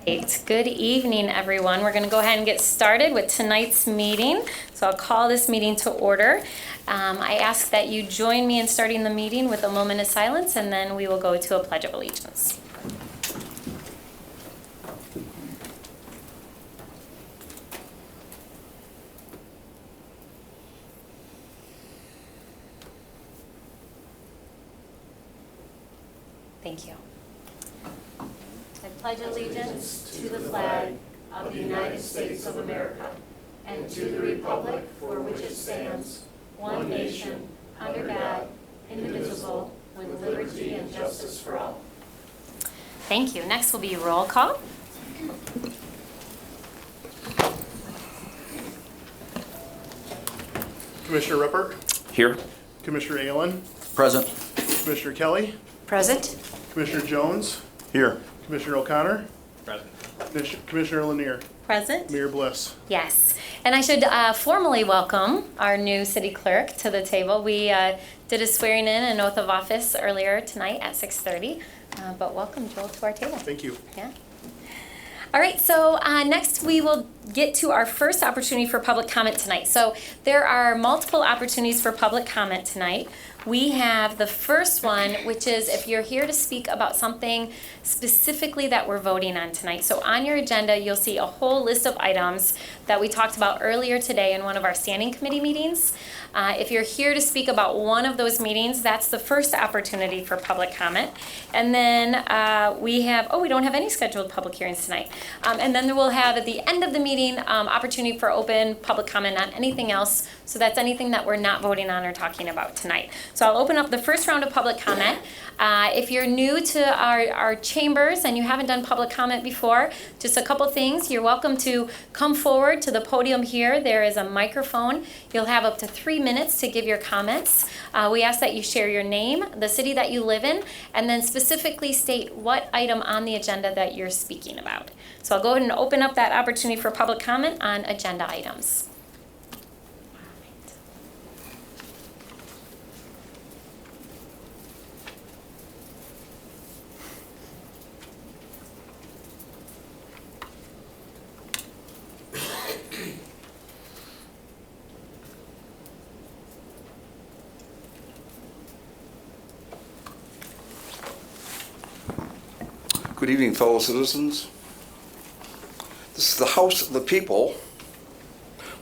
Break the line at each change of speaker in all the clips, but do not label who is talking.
Good evening, everyone. We're going to go ahead and get started with tonight's meeting. So I'll call this meeting to order. I ask that you join me in starting the meeting with a moment of silence, and then we will go to a Pledge of Allegiance. Thank you. I pledge allegiance to the flag of the United States of America and to the republic for which it stands, one nation, under God, indivisible, with liberty and justice for all. Thank you. Next will be roll call.
Commissioner Ripper.
Here.
Commissioner Aylen.
Present.
Commissioner Kelly.
Present.
Commissioner Jones.
Here.
Commissioner O'Connor.
Present.
Commissioner Lanier.
Present.
Mayor Bliss.
Yes. And I should formally welcome our new city clerk to the table. We did a swearing in and oath of office earlier tonight at 6:30. But welcome, Joel, to our table.
Thank you.
Yeah. All right, so next we will get to our first opportunity for public comment tonight. So there are multiple opportunities for public comment tonight. We have the first one, which is if you're here to speak about something specifically that we're voting on tonight. So on your agenda, you'll see a whole list of items that we talked about earlier today in one of our standing committee meetings. If you're here to speak about one of those meetings, that's the first opportunity for public comment. And then we don't have any scheduled public hearings tonight. And then we'll have at the end of the meeting opportunity for open public comment on anything else. So that's anything that we're not voting on or talking about tonight. So I'll open up the first round of public comment. If you're new to our chambers and you haven't done public comment before, just a couple things. You're welcome to come forward to the podium here. There is a microphone. You'll have up to 3 minutes to give your comments. We ask that you share your name, the city that you live in, and then specifically state what item on the agenda that you're speaking about. So I'll go ahead and open up that opportunity for public comment on agenda items.
Good evening, fellow citizens. This is the House of the People,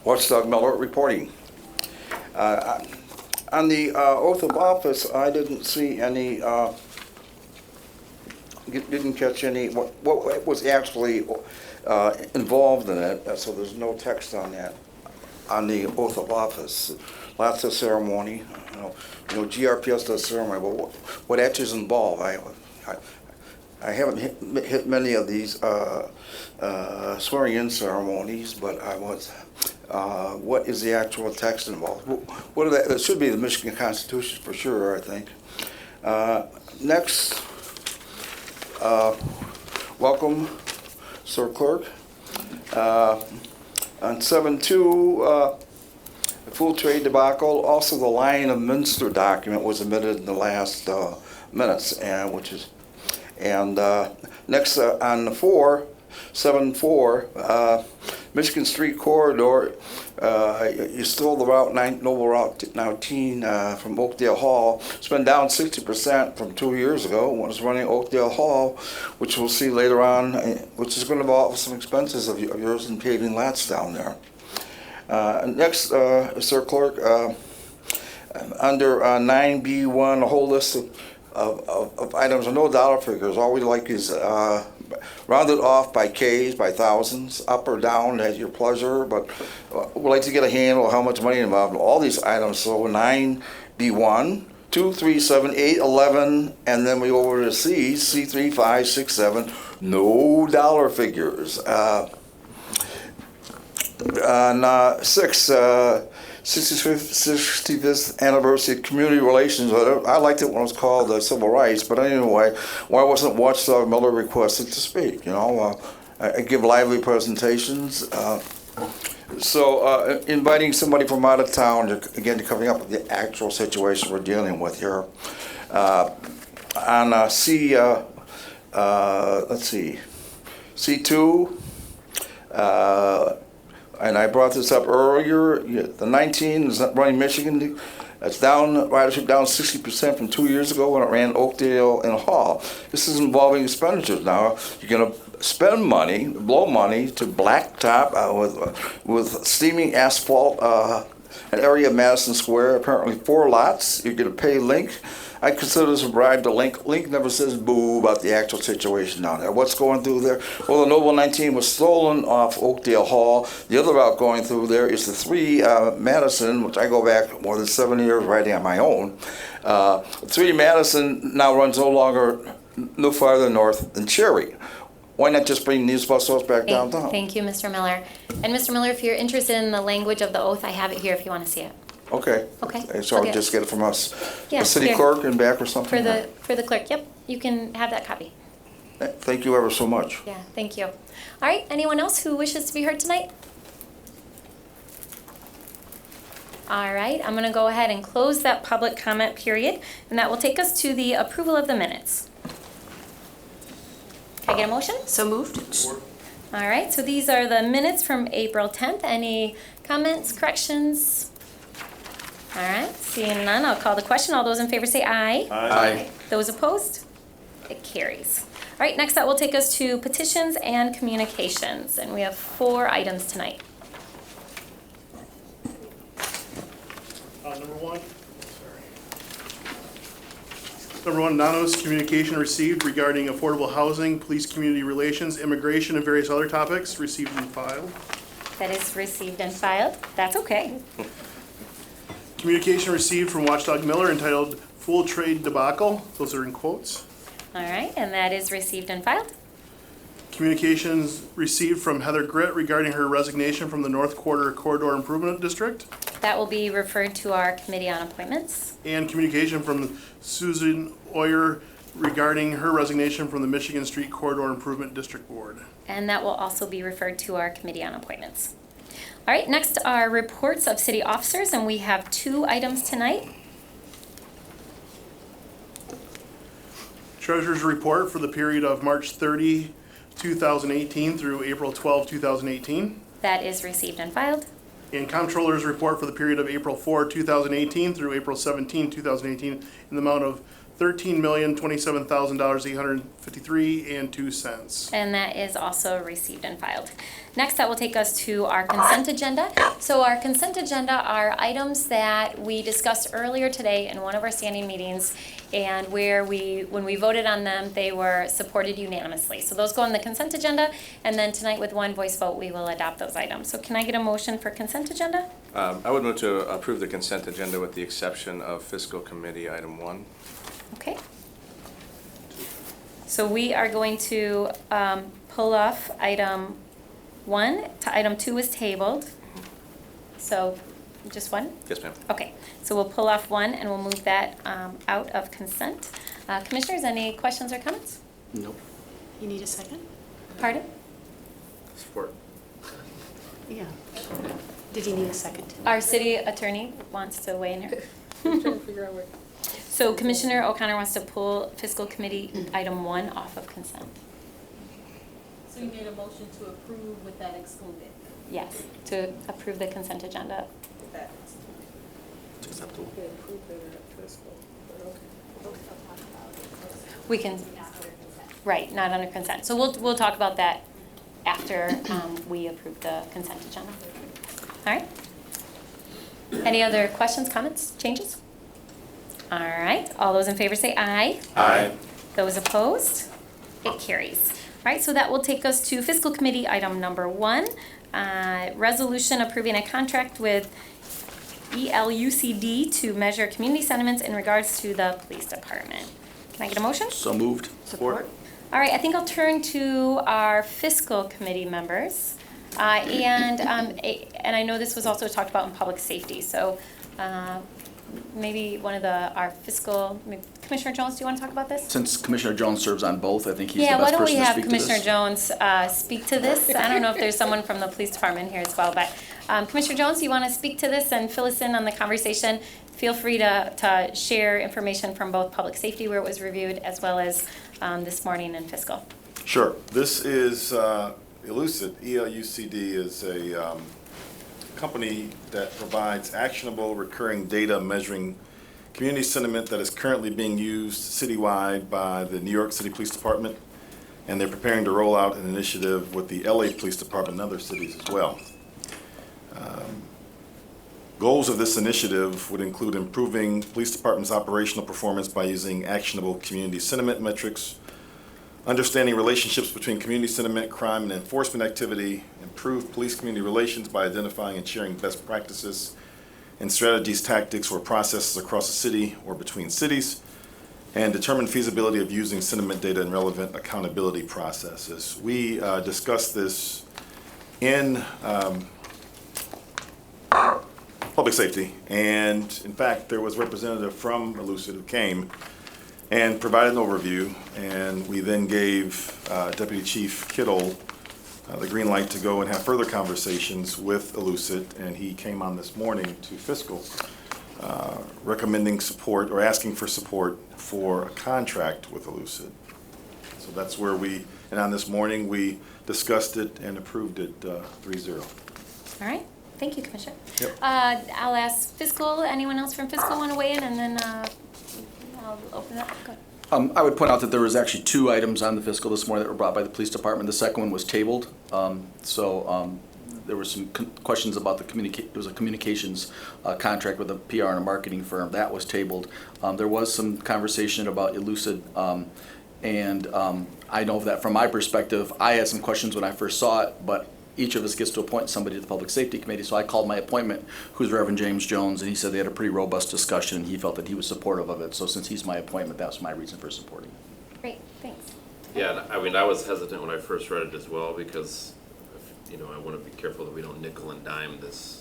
Watchdog Miller reporting. On the oath of office, I didn't see any, didn't catch any, what was actually involved in it, so there's no text on that, on the oath of office. Lots of ceremony, GRPS does ceremony, but what actually is involved? I haven't hit many of these swearing-in ceremonies, but I was. What is the actual text involved? What are that? It should be the Michigan Constitution for sure, I think. Next, welcome, Sir Clerk. On 7-2, full trade debacle. Also, the Lion of Minster document was admitted in the last minutes, and which is. And next on the 7-4, Michigan Street Corridor, you stole the Noble Route 19 from Oakdale Hall. It's been down 60% from 2 years ago when it was running Oakdale Hall, which we'll see later on, which is going to involve some expenses of yours in paving lots down there. Next, Sir Clerk, under 9B1, a whole list of items with no dollar figures. All we like is rounded off by Ks, by thousands, up or down at your pleasure, but we'd like to get a handle of how much money involved in all these items. So 9B1, 2, 3, 7, 8, 11, and then we go over to C3, 5, 6, 7, no dollar figures. On 6, 65th anniversary of community relations. I liked it when it was called civil rights, but anyway, why wasn't Watchdog Miller requested to speak? I give lively presentations. So inviting somebody from out of town, to coming up with the actual situation we're dealing with here. On C, let's see, C2, and I brought this up earlier, the 19 is running Michigan. It's down, ridership down 60% from 2 years ago when it ran Oakdale and Hall. This is involving expenditures now. You're going to spend money, blow money to blacktop with steaming asphalt an area of Madison Square, apparently 4 lots. You're going to pay Link. I consider this a bribe to Link. Link never says boo about the actual situation down there. What's going through there? Well, the Noble 19 was stolen off Oakdale Hall. The other route going through there is the 3 Madison, which I go back more than 7 years riding on my own. 3 Madison now runs no farther north than Cherry. Why not just bring these bus routes back downtown?
Thank you, Mr. Miller. And Mr. Miller, if you're interested in the language of the oath, I have it here if you want to see it.
Okay.
Okay.
So I'll
Okay.
just get it from us.
Yeah,
The city
here.
clerk and back or something?
For the clerk, yep, you can have that copy.
Thank you ever so much.
Yeah, thank you. All right, anyone else who wishes to be heard tonight? All right, I'm gonna go ahead and close that public comment period, and that will take us to the approval of the minutes. Can I get a motion?
So moved.
All right, so these are the minutes from April 10th. Any comments, corrections? All right, seeing none, I'll call the question. All those in favor say aye.
Aye.
Those opposed? It carries. All right, next that will take us to petitions and communications, and we have 4 items tonight.
Number 1. Number 1, anonymous communication received regarding affordable housing, police community relations, immigration, and various other topics received and filed.
That is received and filed. That's okay.
Communication received from Watchdog Miller entitled Full Trade Debacle. Those are in quotes.
All right, and that is received and filed.
Communications received from Heather Gritt regarding her resignation from the North Quarter Corridor Improvement District.
That will be referred to our committee on appointments.
And communication from Susan Oyer regarding her resignation from the Michigan Street Corridor Improvement District Board.
And that will also be referred to our committee on appointments. All right, next are reports of city officers, and we have 2 items tonight.
Treasurer's report for the period of March 30, 2018 through April 12, 2018.
That is received and filed.
And Comptroller's report for the period of April 4, 2018 through April 17, 2018 in the amount of $13,027,853.02.
And that is also received and filed. Next, that will take us to our consent agenda. So our consent agenda are items that we discussed earlier today in one of our standing meetings, and where when we voted on them, they were supported unanimously. So those go on the consent agenda, and then tonight with one voice vote, we will adopt those items. So can I get a motion for consent agenda?
I would move to approve the consent agenda with the exception of fiscal committee item 1.
Okay. So we are going to pull off item 1. Item 2 is tabled. So just 1?
Yes, ma'am.
Okay, so we'll pull off 1 and we'll move that out of consent. Commissioners, any questions or comments?
Nope. You need a second?
Pardon?
Support.
Yeah. Did he need a second?
Our city attorney wants to weigh in here. So Commissioner O'Connor wants to pull fiscal committee item 1 off of consent.
So you made a motion to approve with that excluded?
Yes, to approve the consent agenda.
With that
It's acceptable.
excluded. Approve the fiscal, but okay.
We can, right, not under consent. So we'll talk about that after we approve the consent agenda. All right? Any other questions, comments, changes? All right, all those in favor say aye.
Aye.
Those opposed? It carries. All right, so that will take us to fiscal committee item number 1, resolution approving a contract with ELUCD to measure community sentiments in regards to the police department. Can I get a motion?
So moved.
Support.
All right, I think I'll turn to our fiscal committee members. And I know this was also talked about in public safety, so maybe our fiscal, Commissioner Jones, do you want to talk about this?
Since Commissioner Jones serves on both, I think he's
Yeah,
the
why
best
don't we
person to
have
speak to
Commissioner
this.
Jones speak to this? I don't know if there's someone from the police department here as well, but Commissioner Jones, you want to speak to this and fill us in on the conversation? Feel free to share information from both public safety where it was reviewed as well as this morning in fiscal.
Sure. This is Elucid. ELUCD is a company that provides actionable recurring data measuring community sentiment that is currently being used citywide by the New York City Police Department, and they're preparing to roll out an initiative with the LA Police Department and other cities as well. Goals of this initiative would include improving police department's operational performance by using actionable community sentiment metrics, understanding relationships between community sentiment, crime, and enforcement activity, improve police-community relations by identifying and sharing best practices and strategies, tactics, or processes across the city or between cities, and determine feasibility of using sentiment data and relevant accountability processes. We discussed this in public safety, and in fact, there was a representative from Elucid who came and provided an overview, and we then gave Deputy Chief Kittle the green light to go and have further conversations with Elucid, and he came on this morning to fiscal, recommending support or asking for support for a contract with Elucid. So that's where and on this morning, we discussed it and approved it 3-0.
All right, thank you, Commissioner.
Yep.
I'll ask fiscal, anyone else from fiscal want to weigh in, and then I'll open up. Go ahead.
I would point out that there was actually 2 items on the fiscal this morning that were brought by the police department. The second one was tabled. There were some questions about there was a communications contract with a PR and a marketing firm. That was tabled. There was some conversation about Elucid, and I know that from my perspective, I had some questions when I first saw it, but each of us gets to appoint somebody to the Public Safety Committee, so I called my appointment, who's Reverend James Jones, and he said they had a pretty robust discussion, and he felt that he was supportive of it. So since he's my appointment, that's my reason for supporting it.
Great, thanks.
Yeah, I mean, I was hesitant when I first read it as well, because, you know, I want to be careful that we don't nickel and dime this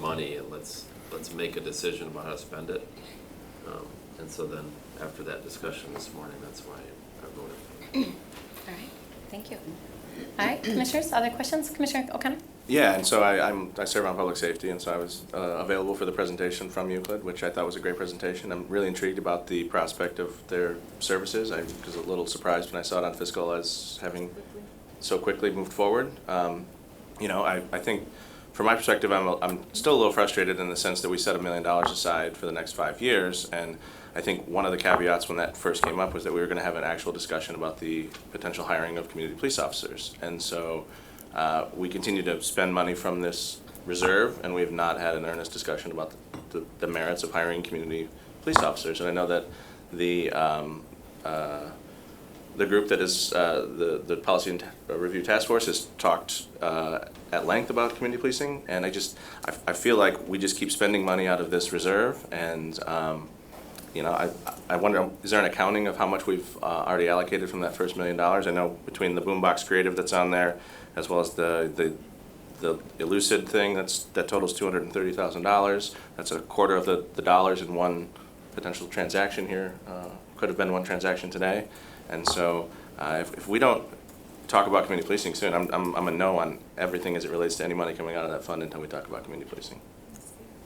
money, and let's make a decision about how to spend it. And so then, after that discussion this morning, that's why I voted.
All right, thank you. All right, Commissioners, other questions? Commissioner O'Connor?
Yeah, and so I serve on public safety, and so I was available for the presentation from Euclid, which I thought was a great presentation. I'm really intrigued about the prospect of their services. I was a little surprised when I saw it on fiscal as having so quickly moved forward. You know, I think from my perspective, I'm still a little frustrated in the sense that we set $1 million aside for the next 5 years, and I think one of the caveats when that first came up was that we were going to have an actual discussion about the potential hiring of community police officers. And so we continue to spend money from this reserve, and we have not had an earnest discussion about the merits of hiring community police officers. And I know that the group that is the Policy and Review Task Force has talked at length about community policing, and I feel like we just keep spending money out of this reserve, and you know, I wonder, is there an accounting of how much we've already allocated from that first $1 million? I know between the Boombox Creative that's on there, as well as the Elucid thing, that totals $230,000. That's a quarter of the dollars in one potential transaction here. Could have been one transaction today. And so if we don't talk about community policing soon, I'm a no on everything as it relates to any money coming out of that fund until we talk about community policing.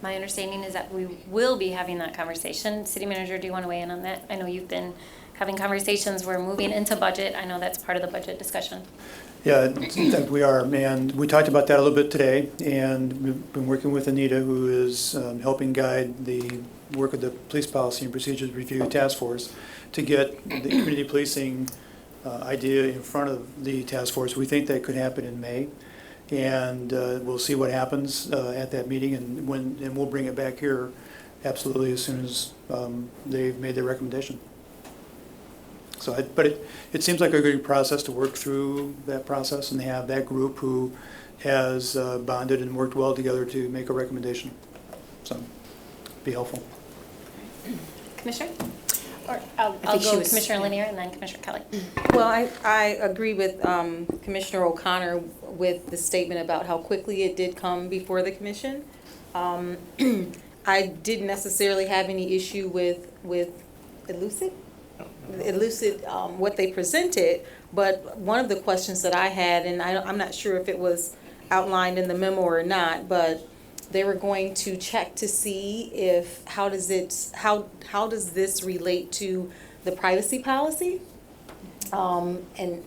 My understanding is that we will be having that conversation. City Manager, do you want to weigh in on that? I know you've been having conversations. We're moving into budget. I know that's part of the budget discussion.
Yeah, in fact, we are, and we talked about that a little bit today, and we've been working with Anita, who is helping guide the work of the Police Policy and Procedures Review Task Force to get the community policing idea in front of the task force. We think that could happen in May. And we'll see what happens at that meeting, and we'll bring it back here absolutely as soon as they've made their recommendation. So, but it seems like a good process to work through that process and have that group who has bonded and worked well together to make a recommendation. So, be helpful.
Commissioner? Or I'll go Commissioner Lanier and then Commissioner Kelly.
Well, I agree with Commissioner O'Connor with the statement about how quickly it did come before the commission. I didn't necessarily have any issue with Elucid, what they presented, but one of the questions that I had, and I'm not sure if it was outlined in the memo or not, but they were going to check to see if how does this relate to the privacy policy, and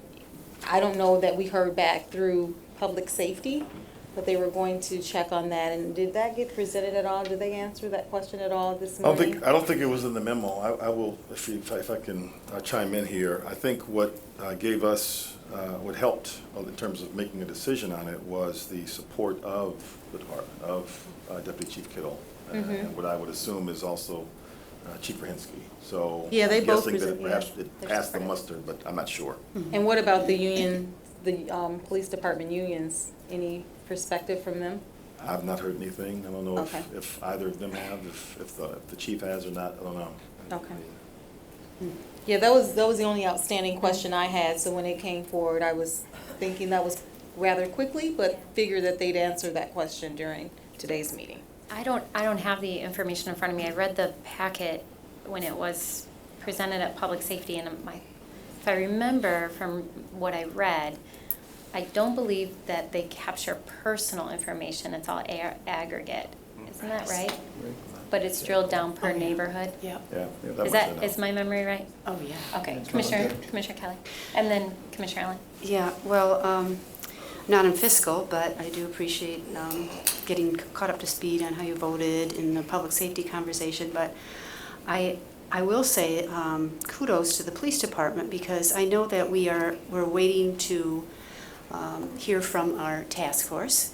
I don't know that we heard back through public safety, but they were going to check on that. And did that get presented at all? Did they answer that question at all this morning?
I don't think it was in the memo. I will, if I can chime in here. I think what gave us, what helped in terms of making a decision on it was the support of the department, of Deputy Chief Kittle, and what I would assume is also Chief Rahinsky. So
Yeah, they
I'm
both
guessing that
present- yeah,
perhaps it
they're
passed the
separate.
muster, but I'm not sure.
And what about the union, the police department unions? Any perspective from them?
I've not heard anything. I don't know
Okay.
if either of them have, if the chief has or not, I don't know.
Okay. Yeah, that was the only outstanding question I had, so when it came forward, I was thinking that was rather quickly, but figured that they'd answer that question during today's meeting.
I don't have the information in front of me. I read the packet when it was presented at Public Safety, and if I remember from what I read, I don't believe that they capture personal information. It's all aggregate. Isn't that right? But it's drilled down per neighborhood?
Yep.
Yeah.
Is my memory right?
Oh, yeah.
Okay, Commissioner Kelly. And then Commissioner Allen.
Yeah, well, not in fiscal, but I do appreciate getting caught up to speed on how you voted in the public safety conversation. But I will say kudos to the police department, because I know that we're waiting to hear from our task force,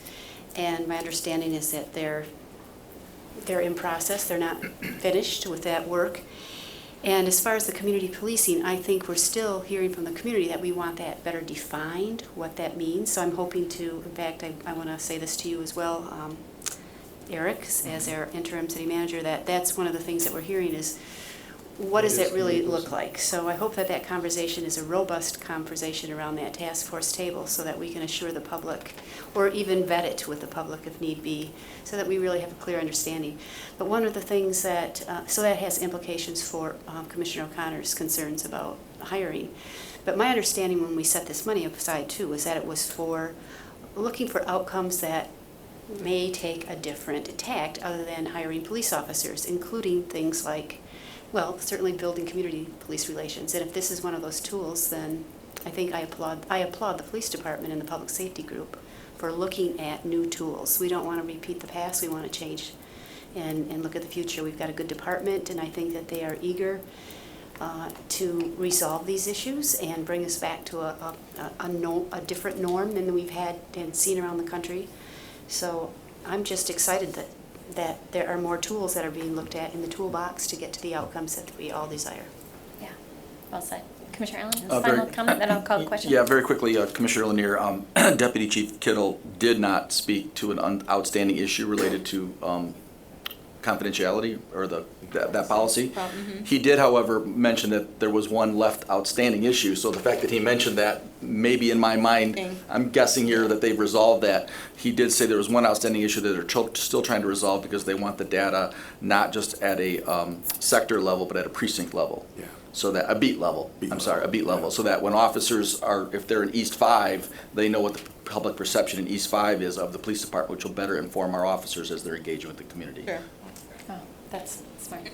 and my understanding is that they're in process. They're not finished with that work. And as far as the community policing, I think we're still hearing from the community that we want that better defined, what that means. So I'm hoping to, in fact, I want to say this to you as well, Eric, as our interim city manager, that's one of the things that we're hearing is, what does it really look like? So I hope that that conversation is a robust conversation around that task force table, so that we can assure the public, or even vet it with the public if need be, so that we really have a clear understanding. But one of the things that, so that has implications for Commissioner O'Connor's concerns about hiring. But my understanding when we set this money aside too was that it was for looking for outcomes that may take a different tact other than hiring police officers, including things like, well, certainly building community police relations. And if this is one of those tools, then I think I applaud the police department and the public safety group for looking at new tools. We don't want to repeat the past, we want to change and look at the future. We've got a good department, and I think that they are eager to resolve these issues and bring us back to a different norm than we've had and seen around the country. So I'm just excited that there are more tools that are being looked at in the toolbox to get to the outcomes that we all desire.
Yeah, well said. Commissioner Allen,
Very-
final comment, then I'll call the question.
Yeah, very quickly, Commissioner Lanier, Deputy Chief Kittle did not speak to an outstanding issue related to confidentiality or that policy. He did, however, mention that there was one left outstanding issue, so the fact that he mentioned that, maybe in my mind, I'm guessing here that they've resolved that. He did say there was one outstanding issue that they're still trying to resolve, because they want the data not just at a sector level, but at a precinct level.
Yeah.
So that, a beat level, a beat level, so that when officers are, if they're in East 5, they know what the public perception in East 5 is of the police department, which will better inform our officers as they're engaging with the community.
Sure.
Oh, that's smart.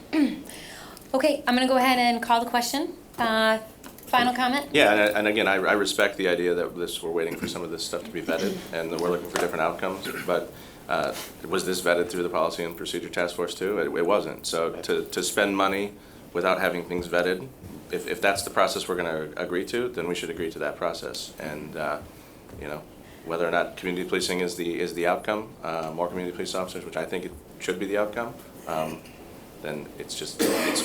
Okay, I'm gonna go ahead and call the question. Final comment?
Yeah, and again, I respect the idea that we're waiting for some of this stuff to be vetted, and that we're looking for different outcomes, but was this vetted through the Policy and Procedure Task Force too? It wasn't. So to spend money without having things vetted, if that's the process we're gonna agree to, then we should agree to that process. And, you know, whether or not community policing is the outcome, more community police officers, which I think it should be the outcome, then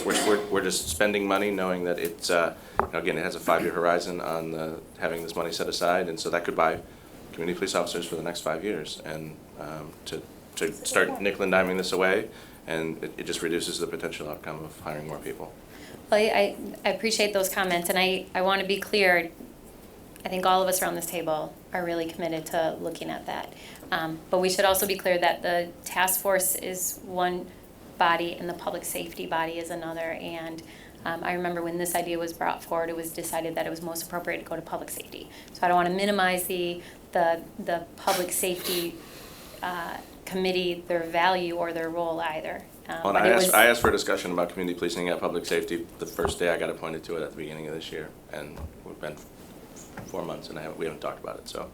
we're just spending money knowing that it's, you know, again, it has a 5-year horizon on having this money set aside, and so that could buy community police officers for the next 5 years. And to start nickel and diming this away, and it just reduces the potential outcome of hiring more people.
Well, I appreciate those comments, and I want to be clear. I think all of us around this table are really committed to looking at that. But we should also be clear that the task force is one body and the public safety body is another. And I remember when this idea was brought forward, it was decided that it was most appropriate to go to public safety. So I don't want to minimize the public safety committee, their value or their role either.
Well, and I asked for a discussion about community policing at public safety the first day I got appointed to it at the beginning of this year, and we've been 4 months, and we haven't talked about it, so.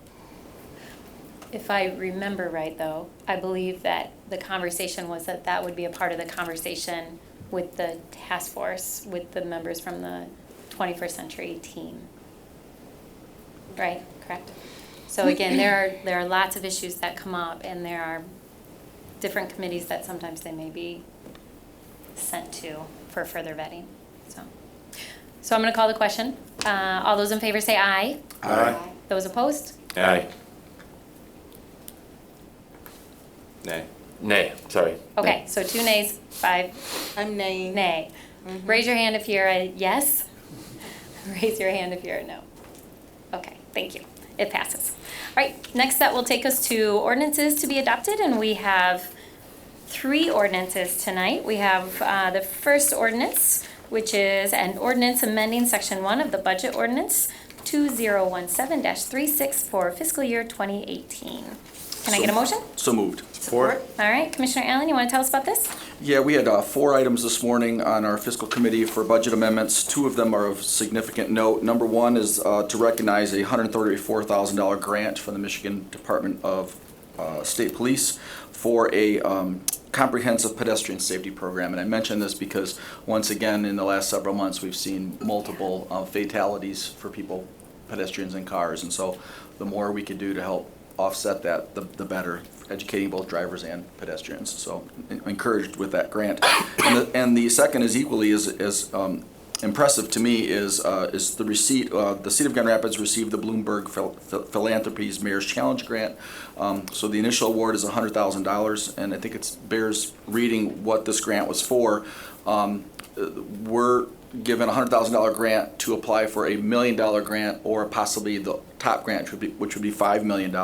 If I remember right, though, I believe that the conversation was that that would be a part of the conversation with the task force, with the members from the 21st century team. Right, correct? So again, there are lots of issues that come up, and there are different committees that sometimes they may be sent to for further vetting, so I'm gonna call the question. All those in favor say aye.
Aye.
Those opposed?
Aye.
Nay.
Nay, sorry.
Okay, so 2 nays, 5
I'm naying.
nay. Raise your hand if you're a yes. Raise your hand if you're a no. Okay, thank you. It passes. All right, next that will take us to ordinances to be adopted, and we have 3 ordinances tonight. We have the first ordinance, which is an ordinance amending Section 1 of the Budget Ordinance 2017-36 for fiscal year 2018. Can I get a motion?
So moved.
Support.
All right, Commissioner Allen, you want to tell us about this?
Yeah, we had 4 items this morning on our fiscal committee for budget amendments. 2 of them are of significant note. Number 1 is to recognize a $134,000 grant from the Michigan Department of State Police for a comprehensive pedestrian safety program. And I mention this because, once again, in the last several months, we've seen multiple fatalities for people, pedestrians and cars. And so the more we could do to help offset that, the better, educating both drivers and pedestrians. So encouraged with that grant. And the second is equally as impressive to me is the receipt. The City of Grand Rapids received the Bloomberg Philanthropies Mayor's Challenge Grant. So the initial award is $100,000, and I think it bears reading what this grant was for. We're given a $100,000 grant to apply for a $1 million grant, or possibly the top grant, which would be $5 million.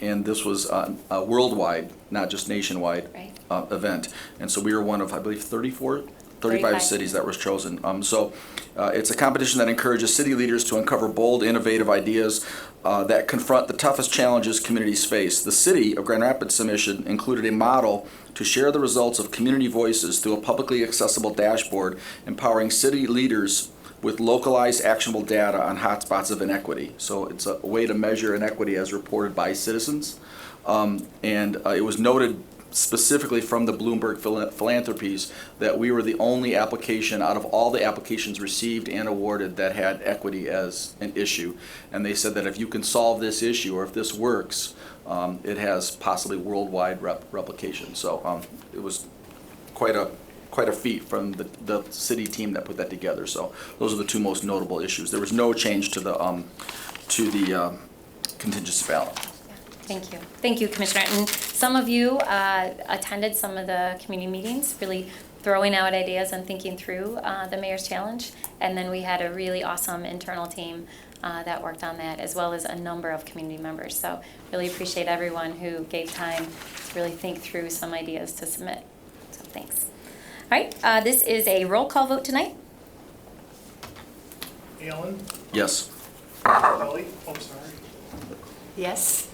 And this was a worldwide, not just nationwide,
Right.
event. And so we were one of, I believe, 35
35.
cities that was chosen. So it's a competition that encourages city leaders to uncover bold, innovative ideas that confront the toughest challenges communities face. The City of Grand Rapids submission included a model to share the results of community voices through a publicly accessible dashboard, empowering city leaders with localized actionable data on hotspots of inequity. So it's a way to measure inequity as reported by citizens. And it was noted specifically from the Bloomberg Philanthropies that we were the only application out of all the applications received and awarded that had equity as an issue. And they said that if you can solve this issue, or if this works, it has possibly worldwide replication. So it was quite a feat from the city team that put that together. So those are the 2 most notable issues. There was no change to the contingency ballot.
Thank you. Thank you, Commissioner. And some of you attended some of the community meetings, really throwing out ideas and thinking through the Mayor's Challenge. And then we had a really awesome internal team that worked on that, as well as a number of community members. So really appreciate everyone who gave time to really think through some ideas to submit. So thanks. All right, this is a roll call vote tonight.
Allen?
Yes.
Kelly? Oh, sorry.
Yes.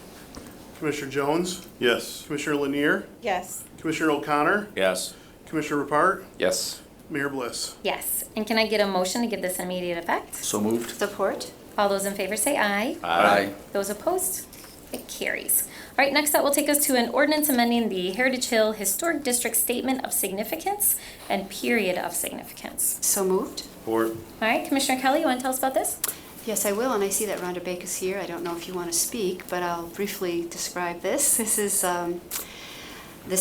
Commissioner Jones?
Yes.
Commissioner Lanier?
Yes.
Commissioner O'Connor?
Yes.
Commissioner Repart?
Yes.
Mayor Bliss?
Yes. And can I get a motion to give this immediate effect?
So moved.
Support.
All those in favor say aye.
Aye.
Those opposed? It carries. All right, next that will take us to an ordinance amending the Heritage Hill Historic District Statement of Significance and Period of Significance.
So moved.
Support.
All right, Commissioner Kelly, you want to tell us about this?
Yes, I will, and I see that Rhonda Baker's here. I don't know if you want to speak, but I'll briefly describe this. This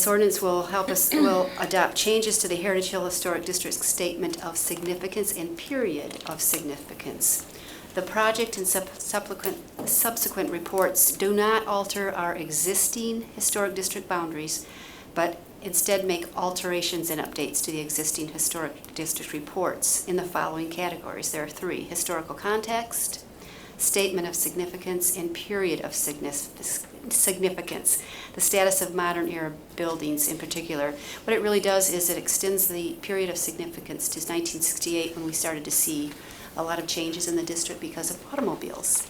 ordinance will help us, will adopt changes to the Heritage Hill Historic District's Statement of Significance and Period of Significance. The project and subsequent reports do not alter our existing historic district boundaries, but instead make alterations and updates to the existing historic district reports in the following categories. There are 3: historical context, statement of significance, and period of significance. The status of modern era buildings in particular. What it really does is it extends the period of significance to 1968, when we started to see a lot of changes in the district because of automobiles.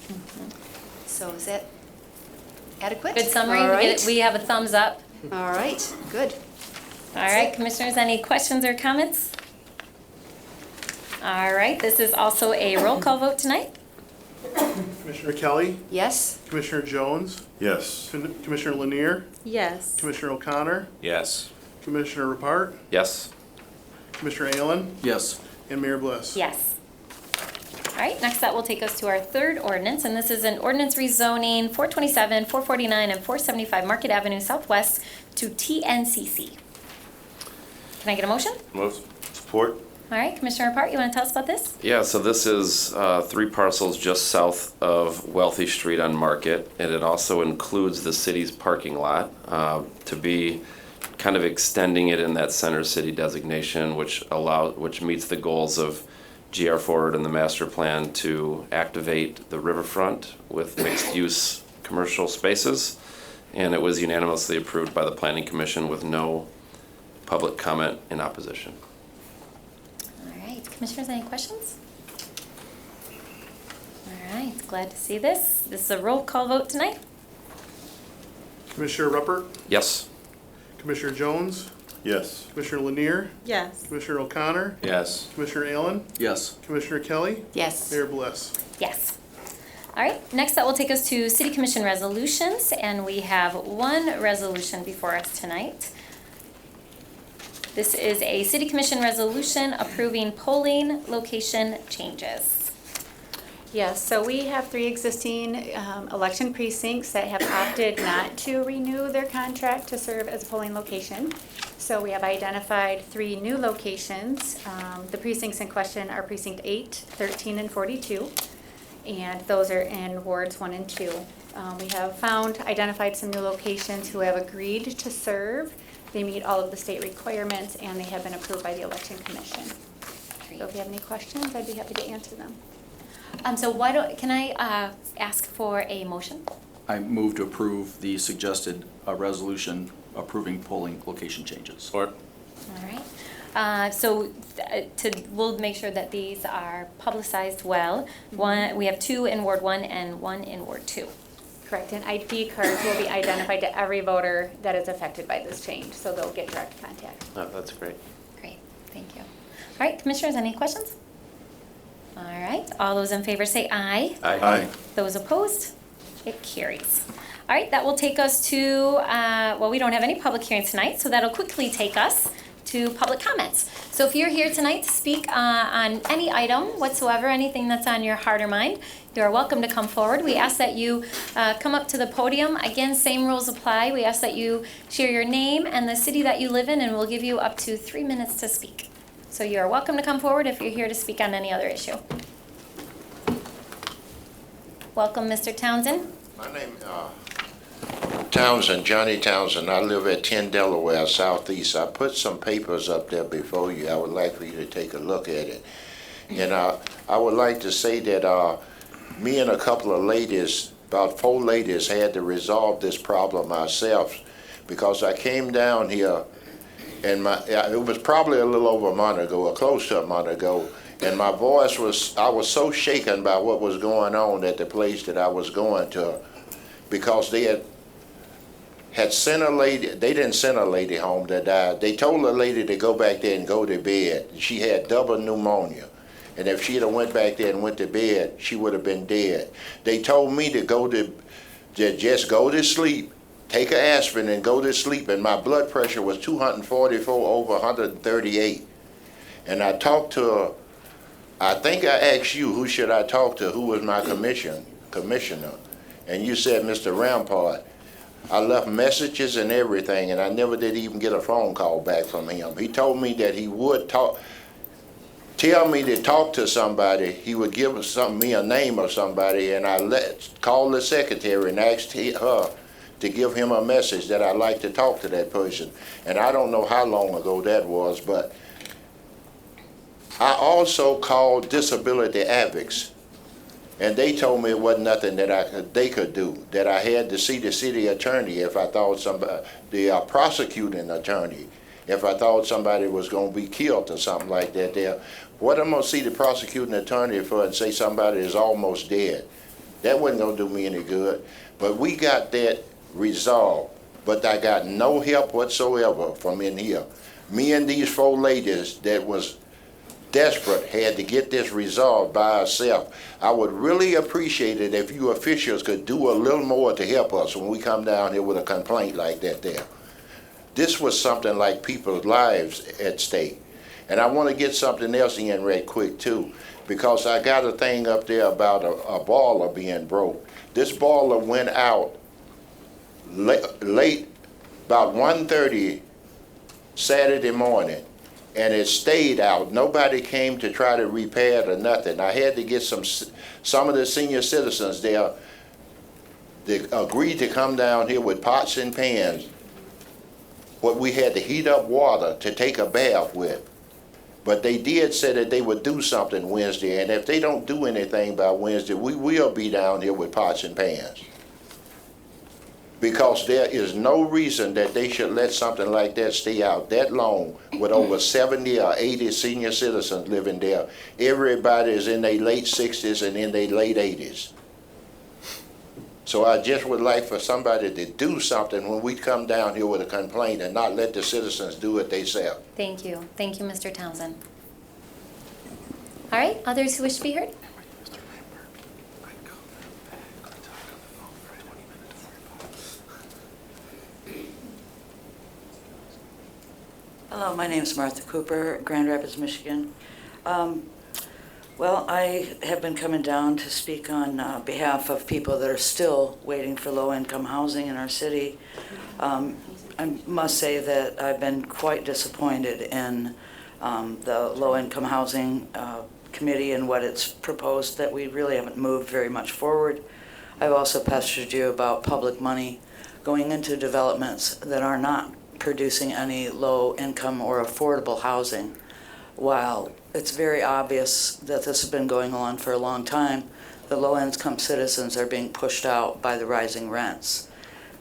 So is that adequate?
Good summary.
All
We
right.
we have a thumbs up.
All right, good.
All right, Commissioners, any questions or comments? All right, this is also a roll call vote tonight.
Commissioner Kelly,
Yes?
Commissioner Jones,
Yes.
Commissioner Lanier,
Yes.
Commissioner O'Connor,
Yes.
Commissioner Repart,
Yes.
Commissioner Allen,
Yes.
and Mayor Bliss.
Yes. All right, next that will take us to our third ordinance, and this is an ordinance rezoning 427, 449, and 475 Market Avenue Southwest to TNCC. Can I get a motion?
Moved.
Support?
All right, Commissioner Repart, you want to tell us about this?
Yeah, so this is 3 parcels just south of Wealthy Street on Market, and it also includes the city's parking lot to be kind of extending it in that center city designation, which meets the goals of GR Forward and the master plan to activate the riverfront with mixed-use commercial spaces. And it was unanimously approved by the Planning Commission with no public comment in opposition.
All right, Commissioners, any questions? All right, glad to see this. This is a roll call vote tonight.
Commissioner Repart,
Yes.
Commissioner Jones,
Yes.
Commissioner Lanier,
Yes.
Commissioner O'Connor,
Yes.
Commissioner Allen,
Yes.
Commissioner Kelly,
Yes.
Mayor Bliss.
Yes. All right, next that will take us to City Commission resolutions, and we have one resolution before us tonight. This is a City Commission resolution approving polling location changes.
Yes, so we have 3 existing election precincts that have opted not to renew their contract to serve as a polling location. So we have identified 3 new locations. The precincts in question are precinct 8, 13, and 42. And those are in wards 1 and 2. We have identified some new locations who have agreed to serve. They meet all of the state requirements and they have been approved by the Election Commission. So if you have any questions, I'd be happy to answer them.
So can I ask for a motion?
I move to approve the suggested resolution approving polling location changes.
Support.
All right. We'll make sure that these are publicized well. We have 2 in Ward 1 and 1 in Ward 2.
Correct, and ID cards will be identified to every voter that is affected by this change, so they'll get direct contact.
Oh, that's great.
Great, thank you. All right, Commissioners, any questions? All right, all those in favor say aye.
Aye.
Those opposed? It carries. All right, that will take us to, we don't have any public hearings tonight, so that'll quickly take us to public comments. So if you're here tonight to speak on any item whatsoever, anything that's on your heart or mind, you are welcome to come forward. We ask that you come up to the podium. Again, same rules apply. We ask that you share your name and the city that you live in, and we'll give you up to 3 minutes to speak. So you are welcome to come forward if you're here to speak on any other issue. Welcome, Mr. Townsend.
My name Townsend, Johnny Townsend. I live at 10 Delaware Southeast. I put some papers up there before you. I would like for you to take a look at it. And I would like to say that me and a couple of ladies, about 4 ladies, had to resolve this problem ourselves, because I came down here and it was probably a little over a month ago, or close to a month ago, and my voice I was so shaken by what was going on at the place that I was going to, because they had sent a lady. They didn't send a lady home that died. They told the lady to go back there and go to bed. She had double pneumonia, and if she'd have went back there and went to bed, she would have been dead. They told me to just go to sleep, take an aspirin and go to sleep, and my blood pressure was 244 over 138. And I talked to her. I think I asked you, who should I talk to? Who was my commissioner? And you said, Mr. Rampart. I left messages and everything, and I never did even get a phone call back from him. He told me that he would tell me to talk to somebody. He would give me a name of somebody, and I called the secretary and asked her to give him a message that I'd like to talk to that person. And I don't know how long ago that was, but I also called disability advocates, and they told me it wasn't nothing that they could do, that I had to see the city attorney if I thought the prosecuting attorney, if I thought somebody was going to be killed or something like that. What am I going to see the prosecuting attorney for and say somebody is almost dead? That wasn't going to do me any good. But we got that resolved, but I got no help whatsoever from in here. Me and these 4 ladies that was desperate had to get this resolved by ourselves. I would really appreciate it if you officials could do a little more to help us when we come down here with a complaint like that there. This was something like people's lives at stake. And I want to get something else in right quick too, because I got a thing up there about a boiler being broke. This boiler went out late, about 1:30 Saturday morning, and it stayed out. Nobody came to try to repair it or nothing. I had to get some of the senior citizens there. They agreed to come down here with pots and pans, what we had to heat up water to take a bath with. But they did say that they would do something Wednesday, and if they don't do anything by Wednesday, we will be down here with pots and pans. Because there is no reason that they should let something like that stay out that long with over 70 or 80 senior citizens living there. Everybody is in their late 60s and in their late 80s. So I just would like for somebody to do something when we come down here with a complaint and not let the citizens do it themselves.
Thank you. Thank you, Mr. Townsend. All right, others who wish to be heard?
Hello, my name is Martha Cooper, Grand Rapids, Michigan. Well, I have been coming down to speak on behalf of people that are still waiting for low-income housing in our city. I must say that I've been quite disappointed in the low-income housing committee and what it's proposed, that we really haven't moved very much forward. I've also pestered you about public money going into developments that are not producing any low-income or affordable housing. While it's very obvious that this has been going on for a long time, the low-income citizens are being pushed out by the rising rents.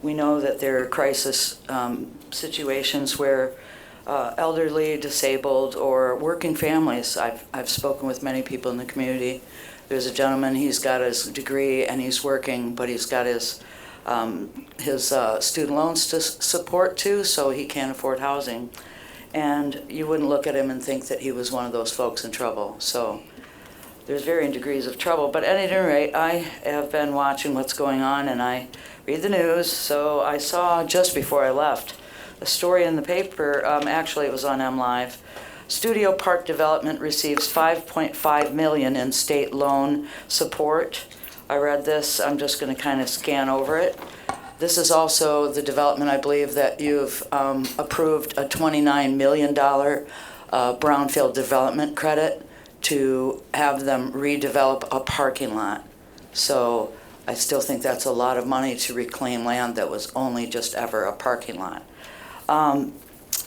We know that there are crisis situations where elderly, disabled, or working families, I've spoken with many people in the community. There's a gentleman, he's got his degree and he's working, but he's got his student loans to support too, so he can't afford housing. And you wouldn't look at him and think that he was one of those folks in trouble. So there's varying degrees of trouble. But at any rate, I have been watching what's going on, and I read the news. So I saw just before I left a story in the paper. Actually, it was on MLive. Studio Park Development receives $5.5 million in state loan support. I read this. I'm just going to kind of scan over it. This is also the development, I believe, that you've approved a $29 million brownfield development credit to have them redevelop a parking lot. So I still think that's a lot of money to reclaim land that was only just ever a parking lot.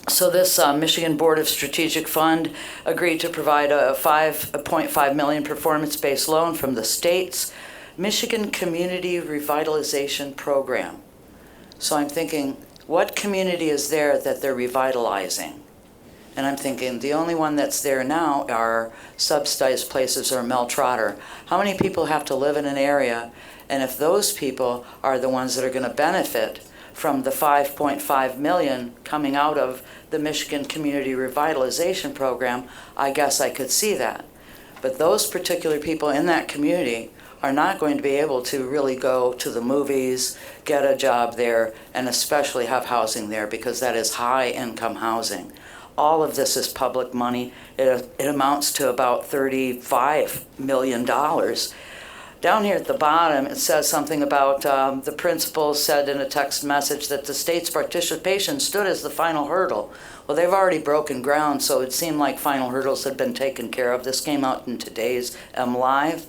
So this Michigan Board of Strategic Fund agreed to provide a $5.5 million performance-based loan from the state's Michigan Community Revitalization Program. So I'm thinking, what community is there that they're revitalizing? And I'm thinking, the only one that's there now are subsidized places or Mel Trotter. How many people have to live in an area? And if those people are the ones that are going to benefit from the $5.5 million coming out of the Michigan Community Revitalization Program, I guess I could see that. But those particular people in that community are not going to be able to really go to the movies, get a job there, and especially have housing there, because that is high-income housing. All of this is public money. It amounts to about $35 million. Down here at the bottom, it says something about the principal said in a text message that the state's participation stood as the final hurdle. Well, they've already broken ground, so it seemed like final hurdles had been taken care of. This came out in today's MLive.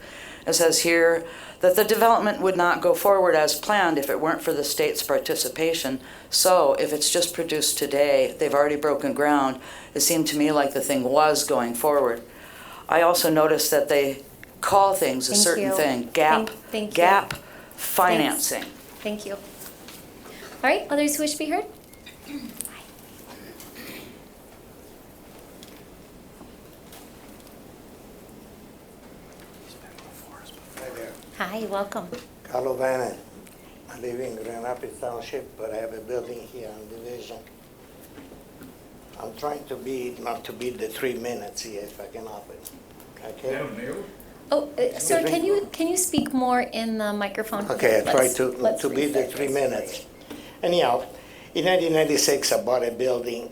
It says here that the development would not go forward as planned if it weren't for the state's participation. So if it's just produced today, they've already broken ground. It seemed to me like the thing was going forward. I also noticed that they call things a certain thing, gap financing.
Thank you. All right, others who wish to be heard? Hi, welcome.
Carlo Bannon. I live in Grand Rapids Township, but I have a building here on Division. I'm trying to be, not to beat the 3 minutes here if I can help it. Okay?
Oh, sir, can you speak more in the microphone?
Okay, I try
Let's
to beat the
restart
3
this.
minutes. Anyhow, in 1996, I bought a building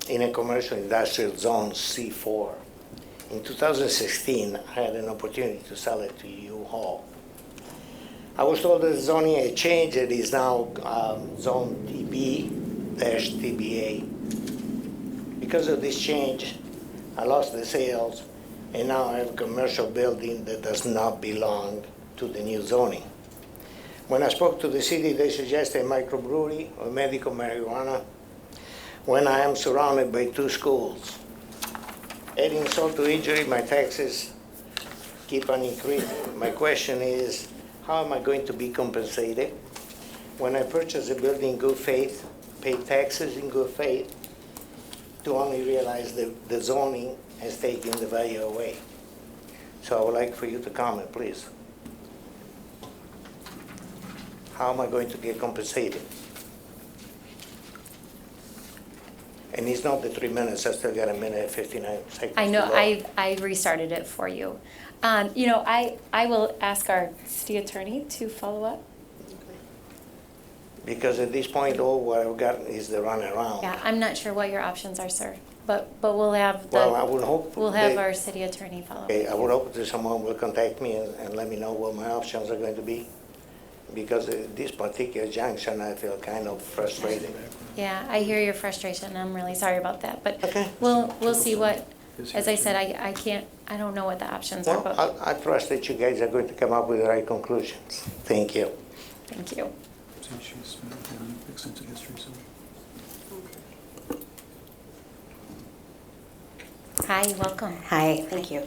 in a commercial industrial zone C4. In 2016, I had an opportunity to sell it to U-Haul. I was told that the zoning had changed. It is now zone TB-TBA. Because of this change, I lost the sales, and now I have a commercial building that does not belong to the new zoning. When I spoke to the city, they suggested a microbrewery or medical marijuana when I am surrounded by 2 schools. Adding insult to injury, my taxes keep on increasing. My question is, how am I going to be compensated when I purchase a building in good faith, pay taxes in good faith, to only realize that the zoning has taken the value away? So I would like for you to comment, please. How am I going to get compensated? And it's not the 3 minutes, I still got a minute and 59 seconds.
I know,
to go.
I restarted it for you. You know, I will ask our city attorney to follow up.
Because at this point, all what I've got is the runaround.
Yeah, I'm not sure what your options are, sir, but we'll have
Well, I would hope.
we'll have
that-
our city attorney follow up.
Okay, I would hope that someone will contact me and let me know what my options are going to be. Because at this particular junction, I feel kind of frustrated.
Yeah, I hear your frustration. I'm really sorry about that, but
Okay.
we'll see what, as I said, I don't know what the options are,
Well,
but
I trust that you guys are going to come up with the right conclusions. Thank you.
thank you.
See, she's extensive history, so.
Hi, welcome.
Hi, thank you.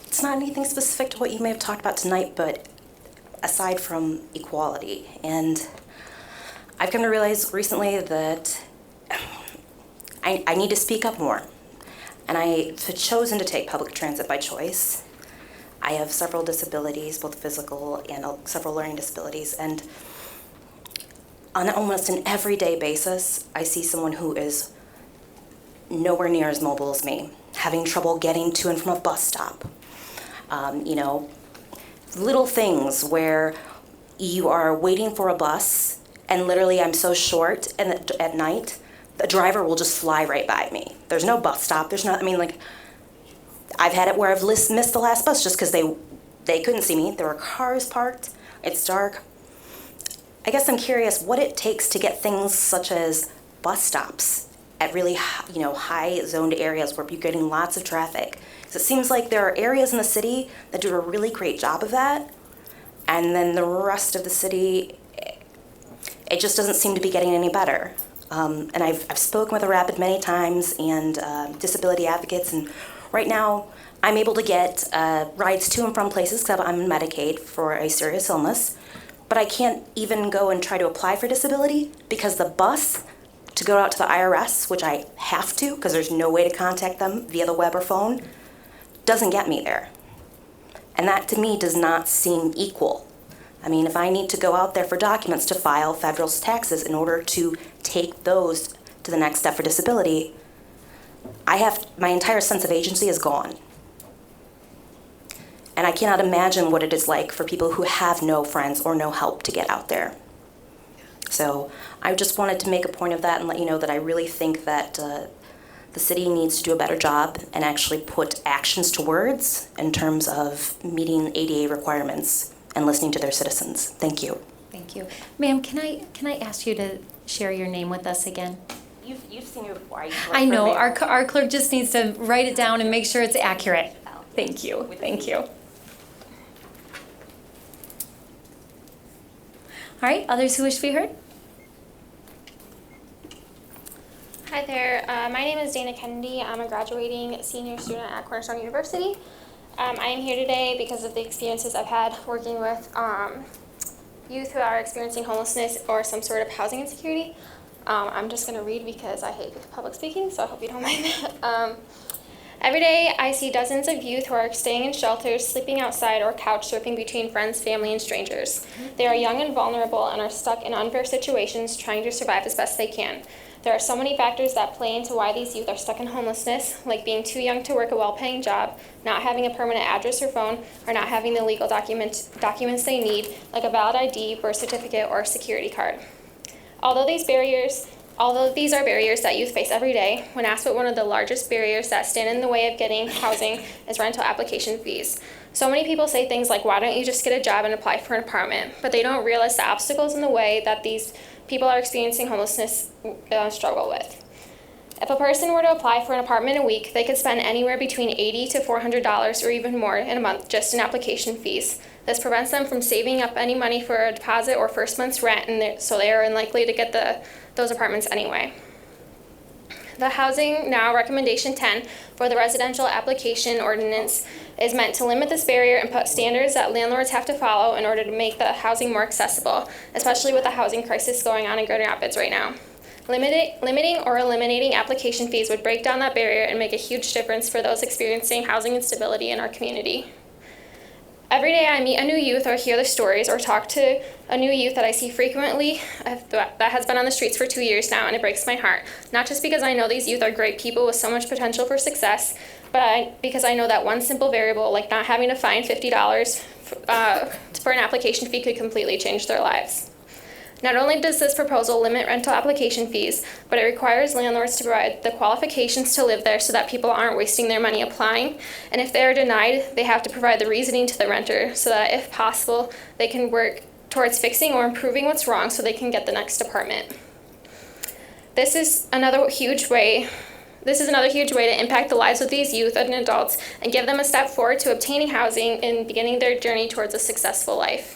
It's not anything specific to what you may have talked about tonight, but aside from equality, and I've come to realize recently that I need to speak up more, and I have chosen to take public transit by choice. I have several disabilities, both physical and several learning disabilities, and on almost an everyday basis, I see someone who is nowhere near as mobile as me, having trouble getting to and from a bus stop. You know, little things where you are waiting for a bus and literally I'm so short and at night, the driver will just fly right by me. There's no bus stop, I mean, like, I've had it where I've missed the last bus just because they couldn't see me. There were cars parked, it's dark. I guess I'm curious what it takes to get things such as bus stops at really, high zoned areas where you're getting lots of traffic. So it seems like there are areas in the city that do a really great job of that, and then the rest of the city, it just doesn't seem to be getting any better. And I've spoken with a Rapid many times and disability advocates, and right now I'm able to get rides to and from places because I'm on Medicaid for a serious illness, but I can't even go and try to apply for disability because the bus to go out to the IRS, which I have to because there's no way to contact them via the web or phone, doesn't get me there. And that to me does not seem equal. I mean, if I need to go out there for documents to file federal taxes in order to take those to the next step for disability, my entire sense of agency is gone. And I cannot imagine what it is like for people who have no friends or no help to get out there. So I just wanted to make a point of that and let you know that I really think that the city needs to do a better job and actually put actions to words in terms of meeting ADA requirements and listening to their citizens. Thank you.
Thank you. Ma'am, can I ask you to share your name with us again?
You've seen me before.
I know, our clerk just needs to write it down and make sure it's accurate. Thank you, thank you. All right, others who wish to be heard?
Hi there, my name is Dana Kennedy. I'm a graduating senior student at Cornerstone University. I am here today because of the experiences I've had working with youth who are experiencing homelessness or some sort of housing insecurity. I'm just going to read because I hate public speaking, so I hope you don't mind that. Every day, I see dozens of youth who are staying in shelters, sleeping outside, or couch surfing between friends, family, and strangers. They are young and vulnerable and are stuck in unfair situations trying to survive as best they can. There are so many factors that play into why these youth are stuck in homelessness, like being too young to work a well-paying job, not having a permanent address or phone, or not having the legal documents they need, like a valid ID, birth certificate, or security card. Although these are barriers that youth face every day, when asked what one of the largest barriers that stand in the way of getting housing is rental application fees. So many people say things like, why don't you just get a job and apply for an apartment? But they don't realize the obstacles in the way that these people are experiencing homelessness struggle with. If a person were to apply for an apartment a week, they could spend anywhere between $80 to $400 or even more in a month just in application fees. This prevents them from saving up any money for a deposit or first month's rent, and so they are unlikely to get those apartments anyway. The Housing Now Recommendation 10 for the Residential Application Ordinance is meant to limit this barrier and put standards that landlords have to follow in order to make the housing more accessible, especially with the housing crisis going on in Grand Rapids right now. Limiting or eliminating application fees would break down that barrier and make a huge difference for those experiencing housing instability in our community. Every day I meet a new youth or hear the stories or talk to a new youth that I see frequently that has been on the streets for 2 years now, and it breaks my heart. Not just because I know these youth are great people with so much potential for success, but because I know that one simple variable, like not having to find $50 for an application fee, could completely change their lives. Not only does this proposal limit rental application fees, but it requires landlords to provide the qualifications to live there so that people aren't wasting their money applying. And if they are denied, they have to provide the reasoning to the renter so that, if possible, they can work towards fixing or improving what's wrong so they can get the next apartment. This is another huge way to impact the lives of these youth and adults and give them a step forward to obtaining housing and beginning their journey towards a successful life.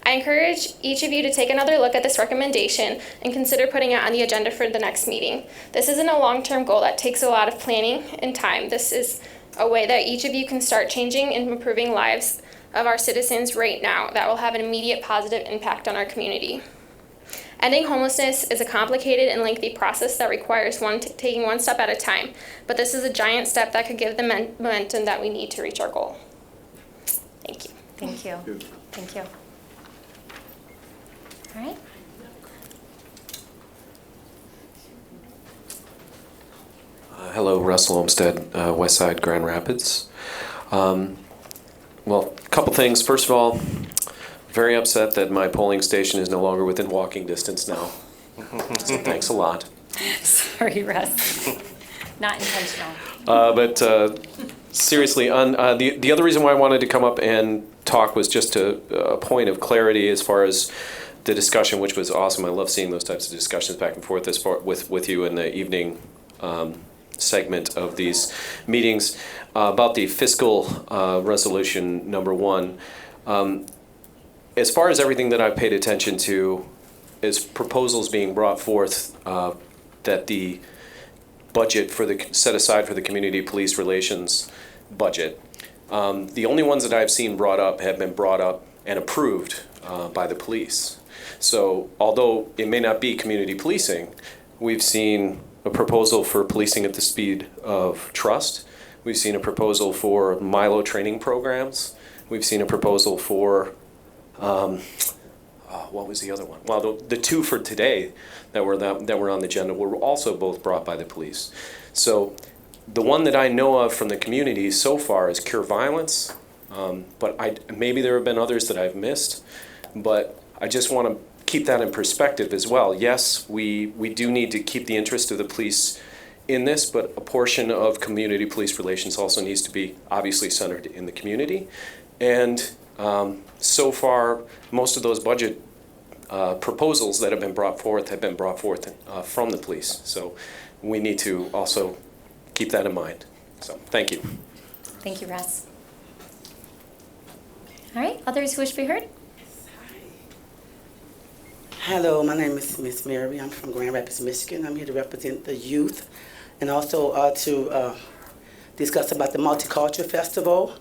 I encourage each of you to take another look at this recommendation and consider putting it on the agenda for the next meeting. This isn't a long-term goal that takes a lot of planning and time. This is a way that each of you can start changing and improving lives of our citizens right now that will have an immediate positive impact on our community. Ending homelessness is a complicated and lengthy process that requires taking one step at a time, but this is a giant step that could give the momentum that we need to reach our goal. Thank you.
Thank you. Thank you. All right.
Hello, Russell Olmsted, Westside, Grand Rapids. Well, a couple things. First of all, very upset that my polling station is no longer within walking distance now. So thanks a lot.
Sorry, Russ. Not intentional.
But seriously, on the other reason why I wanted to come up and talk was just a point of clarity as far as the discussion, which was awesome. I love seeing those types of discussions back and forth with you in the evening segment of these meetings about the fiscal resolution number 1. As far as everything that I've paid attention to is proposals being brought forth that the budget set aside for the community police relations budget. The only ones that I've seen brought up have been brought up and approved by the police. So although it may not be community policing, we've seen a proposal for policing at the speed of trust. We've seen a proposal for Milo training programs. We've seen a proposal for, what was the other one? Well, the two for today that were on the agenda were also both brought by the police. So the one that I know of from the community so far is cure violence, but maybe there have been others that I've missed, but I just want to keep that in perspective as well. Yes, we do need to keep the interest of the police in this, but a portion of community police relations also needs to be obviously centered in the community. And so far, most of those budget proposals that have been brought forth from the police. So we need to also keep that in mind. So thank you.
Thank you, Russ. All right, others who wish to be heard?
Hello, my name is Miss Mary. I'm from Grand Rapids, Michigan. I'm here to represent the youth and also to discuss about the Multicultural Festival.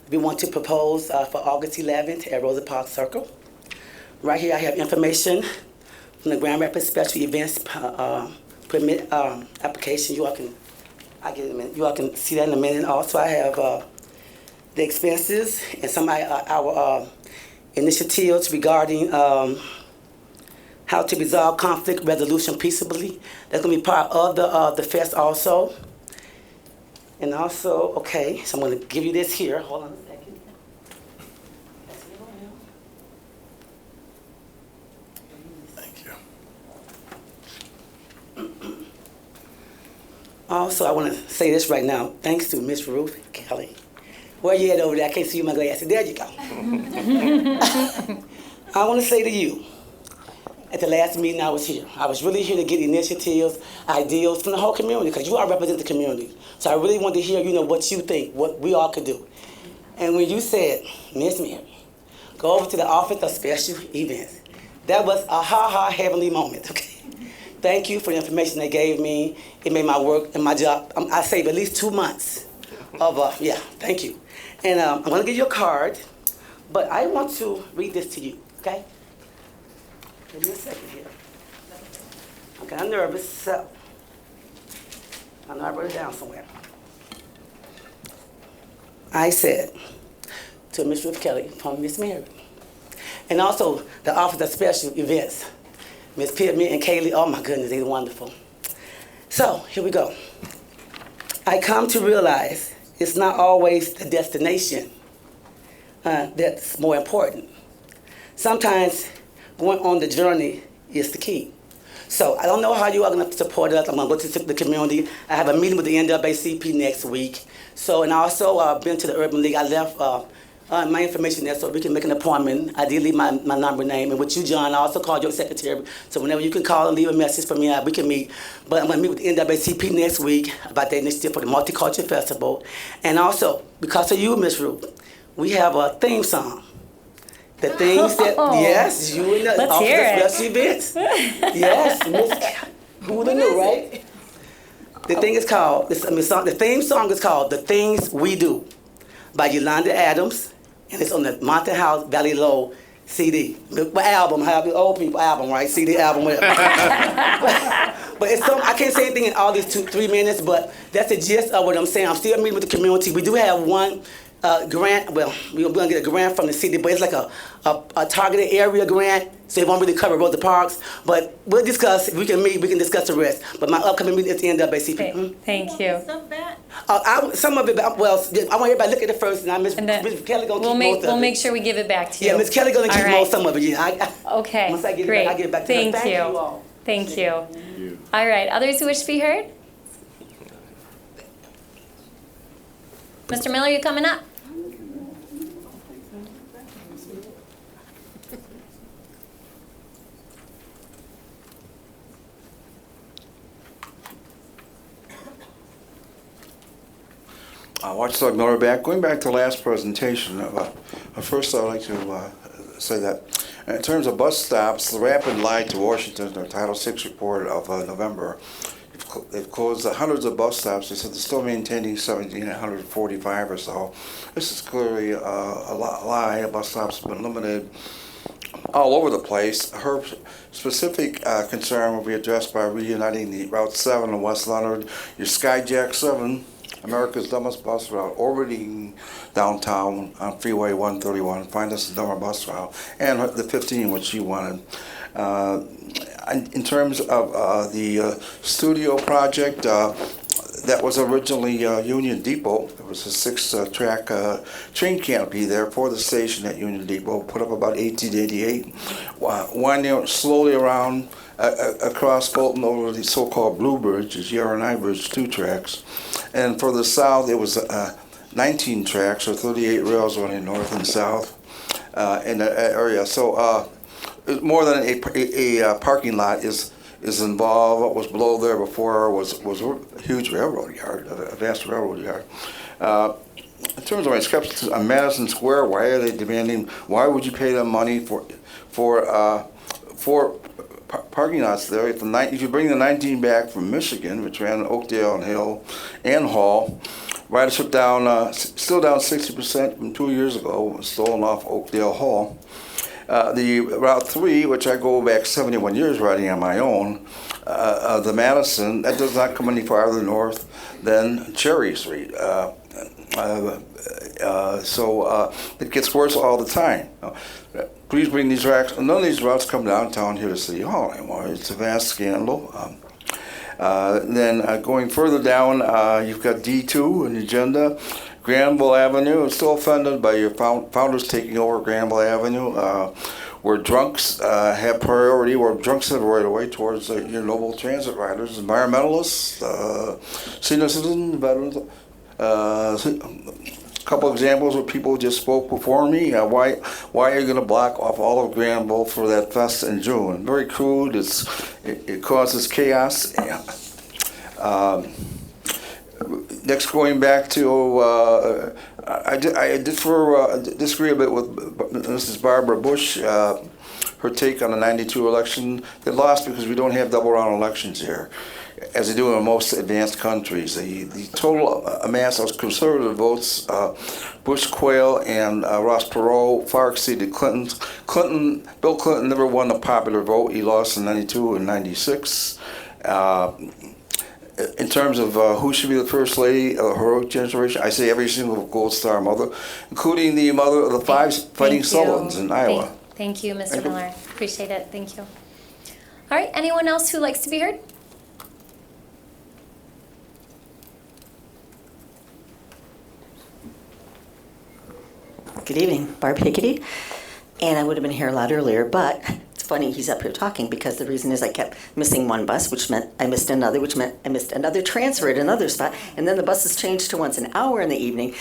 We want to propose for August 11th at Rosa Parks Circle. Right here I have information from the Grand Rapids Special Events permit application. You all can see that in a minute. Also I have the expenses and some of our initiatives regarding how to resolve conflict resolution peaceably. That's going to be part of the fest also. And also, okay, so I'm going to give you this here. Hold on a second.
Thank you.
Also, I want to say this right now. Thanks to Miss Ruth Kelly. Where you at over there? I can't see you in my glasses. There you go. I want to say to you, at the last meeting I was here, I was really here to get initiatives, ideas from the whole community, because you all represent the community. So I really want to hear, what you think, what we all could do. And when you said, Miss Mary, go over to the Office of Special Events, that was a heavenly moment, okay? Thank you for the information they gave me. It made my work and my job, I saved at least 2 months of, thank you. And I'm going to give you a card, but I want to read this to you, okay? Give me a second here. I'm kind of nervous, so I know I wrote it down somewhere. I said to Miss Ruth Kelly from Miss Mary, and also the Office of Special Events, Miss Pittman and Kaylee, oh my goodness, they're wonderful. So, here we go. I come to realize it's not always the destination that's more important. Sometimes going on the journey is the key. So I don't know how you are going to support us. I'm going to go to the community. I have a meeting with the NAACP next week. So, and also been to the Urban League. I left my information there so we can make an appointment. I did leave my number and name. And with you, John, I also called your secretary. So whenever you can call and leave a message for me, we can meet. But I'm going to meet with the NAACP next week about the initiative for the Multicultural Festival. And also, because of you, Miss Ruth, we have a theme song. The things that, yes, you and the Office of Special Events. Yes, Miss, who would have knew, right? The thing is called, the theme song is called The Things We Do by Yolanda Adams, and it's on the Mountain House Valley Low CD. Album, have the old people album, right? CD album, whatever. But it's I can't say anything in all these 3 minutes, but that's the gist of what I'm saying. I'm still meeting with the community. We do have one grant, well, we're going to get a grant from the city, but it's like a targeted area grant, so it won't really cover both the parks. But we'll discuss, if we can meet, we can discuss the rest. But my upcoming meeting is the NAACP.
Thank you.
Some of it, well, I want everybody to look at it first, and Miss Kelly going to keep most of it.
We'll make sure we give it back to you.
Yeah, Miss Kelly going to keep most some of it, yeah.
Okay,
once I get
great.
It back, I get it back to her.
Thank you
all.
Thank you. All right, others who wish to be heard? Mr. Miller, you coming up?
Watchdog Miller back. Going back to the last presentation, first I'd like to say that in terms of bus stops, the Rapid Light to Washington, the Title VI report of November, they've closed hundreds of bus stops. They said they're still maintaining 1,745 or so. This is clearly a lie. Bus stops have been limited all over the place. Her specific concern will be addressed by reuniting the Route 7 in West Leonard, your Skyjack 7, America's dumbest bus route, orbiting downtown on Freeway 131. Find us a dumber bus route, and the 15, which she wanted. In terms of the studio project, that was originally Union Depot. There was a 6-track train canopy there for the station at Union Depot, put up about 1888, winding slowly around across Fulton over the so-called Blue Bridge, the Yarra Bridge, 2 tracks. And for the south, it was 19 tracks, or 38 rails running north and south in that area. So more than a parking lot is involved. What was below there before was a huge railroad yard, a vast railroad yard. In terms of my skepticism on Madison Square, why are they demanding? Why would you pay them money for parking lots there? If you bring the 19 back from Michigan, which ran Oakdale and Hill and Hall, ridership still down 60% from 2 years ago, stolen off Oakdale Hall. The Route 3, which I go back 71 years riding on my own, the Madison, that does not come any farther north than Cherry Street. So it gets worse all the time. Please bring these routes. None of these routes come downtown here to City Hall anymore. It's a vast scandal. Then going further down, you've got D2 on the agenda. Granville Avenue is still offended by your founders taking over Granville Avenue, where drunks have priority, where drunks have right away towards your noble transit riders, environmentalists, senior citizens, veterans. A couple examples where people just spoke before me. Why are you going to block off all of Granville for that fest in June? Very crude. It causes chaos. Next, going back to, I disagree a bit with Mrs. Barbara Bush. Her take on the '92 election. They lost because we don't have double round elections here, as they do in most advanced countries. The total amass of conservative votes, Bush, Quayle, and Ross Perot far exceeded Clinton's. Bill Clinton never won the popular vote. He lost in '92 and '96. In terms of who should be the first lady of the heroic generation, I say every single Gold Star mother, including the mother of the five fighting Sullivans in Iowa.
Thank you, Mr. Miller. Appreciate it. Thank you. All right, anyone else who likes to be heard?
Good evening, Barb Hickety. And I would have been here a lot earlier, but it's funny he's up here talking because the reason is I kept missing one bus, which meant I missed another, which meant I missed another transfer at another spot, and then the buses changed to once an hour in the evening.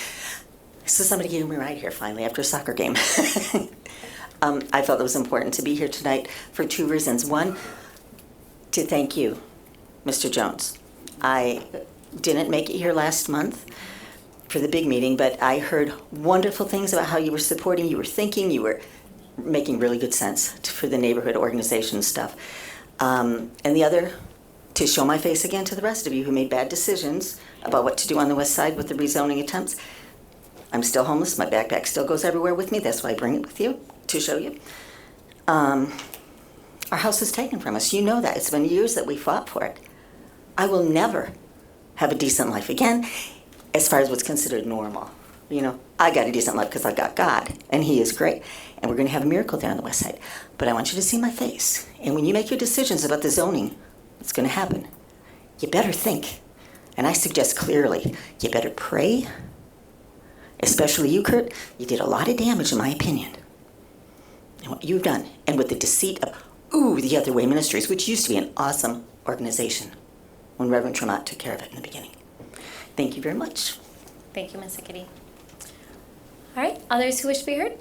So somebody gave me a ride here finally after a soccer game. I felt it was important to be here tonight for two reasons. One, to thank you, Mr. Jones. I didn't make it here last month for the big meeting, but I heard wonderful things about how you were supporting, you were thinking, you were making really good sense for the neighborhood organization stuff. And the other, to show my face again to the rest of you who made bad decisions about what to do on the west side with the rezoning attempts. I'm still homeless, my backpack still goes everywhere with me, that's why I bring it with you, to show you. Our house is taken from us, you know that. It's been years that we fought for it. I will never have a decent life again, as far as what's considered normal. You know, I got a decent life because I got God, and He is great. And we're going to have a miracle there on the west side. But I want you to see my face. And when you make your decisions about the zoning, what's going to happen, you better think. And I suggest clearly, you better pray. Especially you, Kurt. You did a lot of damage, in my opinion. And what you've done, and with the deceit of, the Other Way Ministries, which used to be an awesome organization when Reverend Tremont took care of it in the beginning. Thank you very much.
Thank you, Ms. Hickety. All right, others who wish to be heard?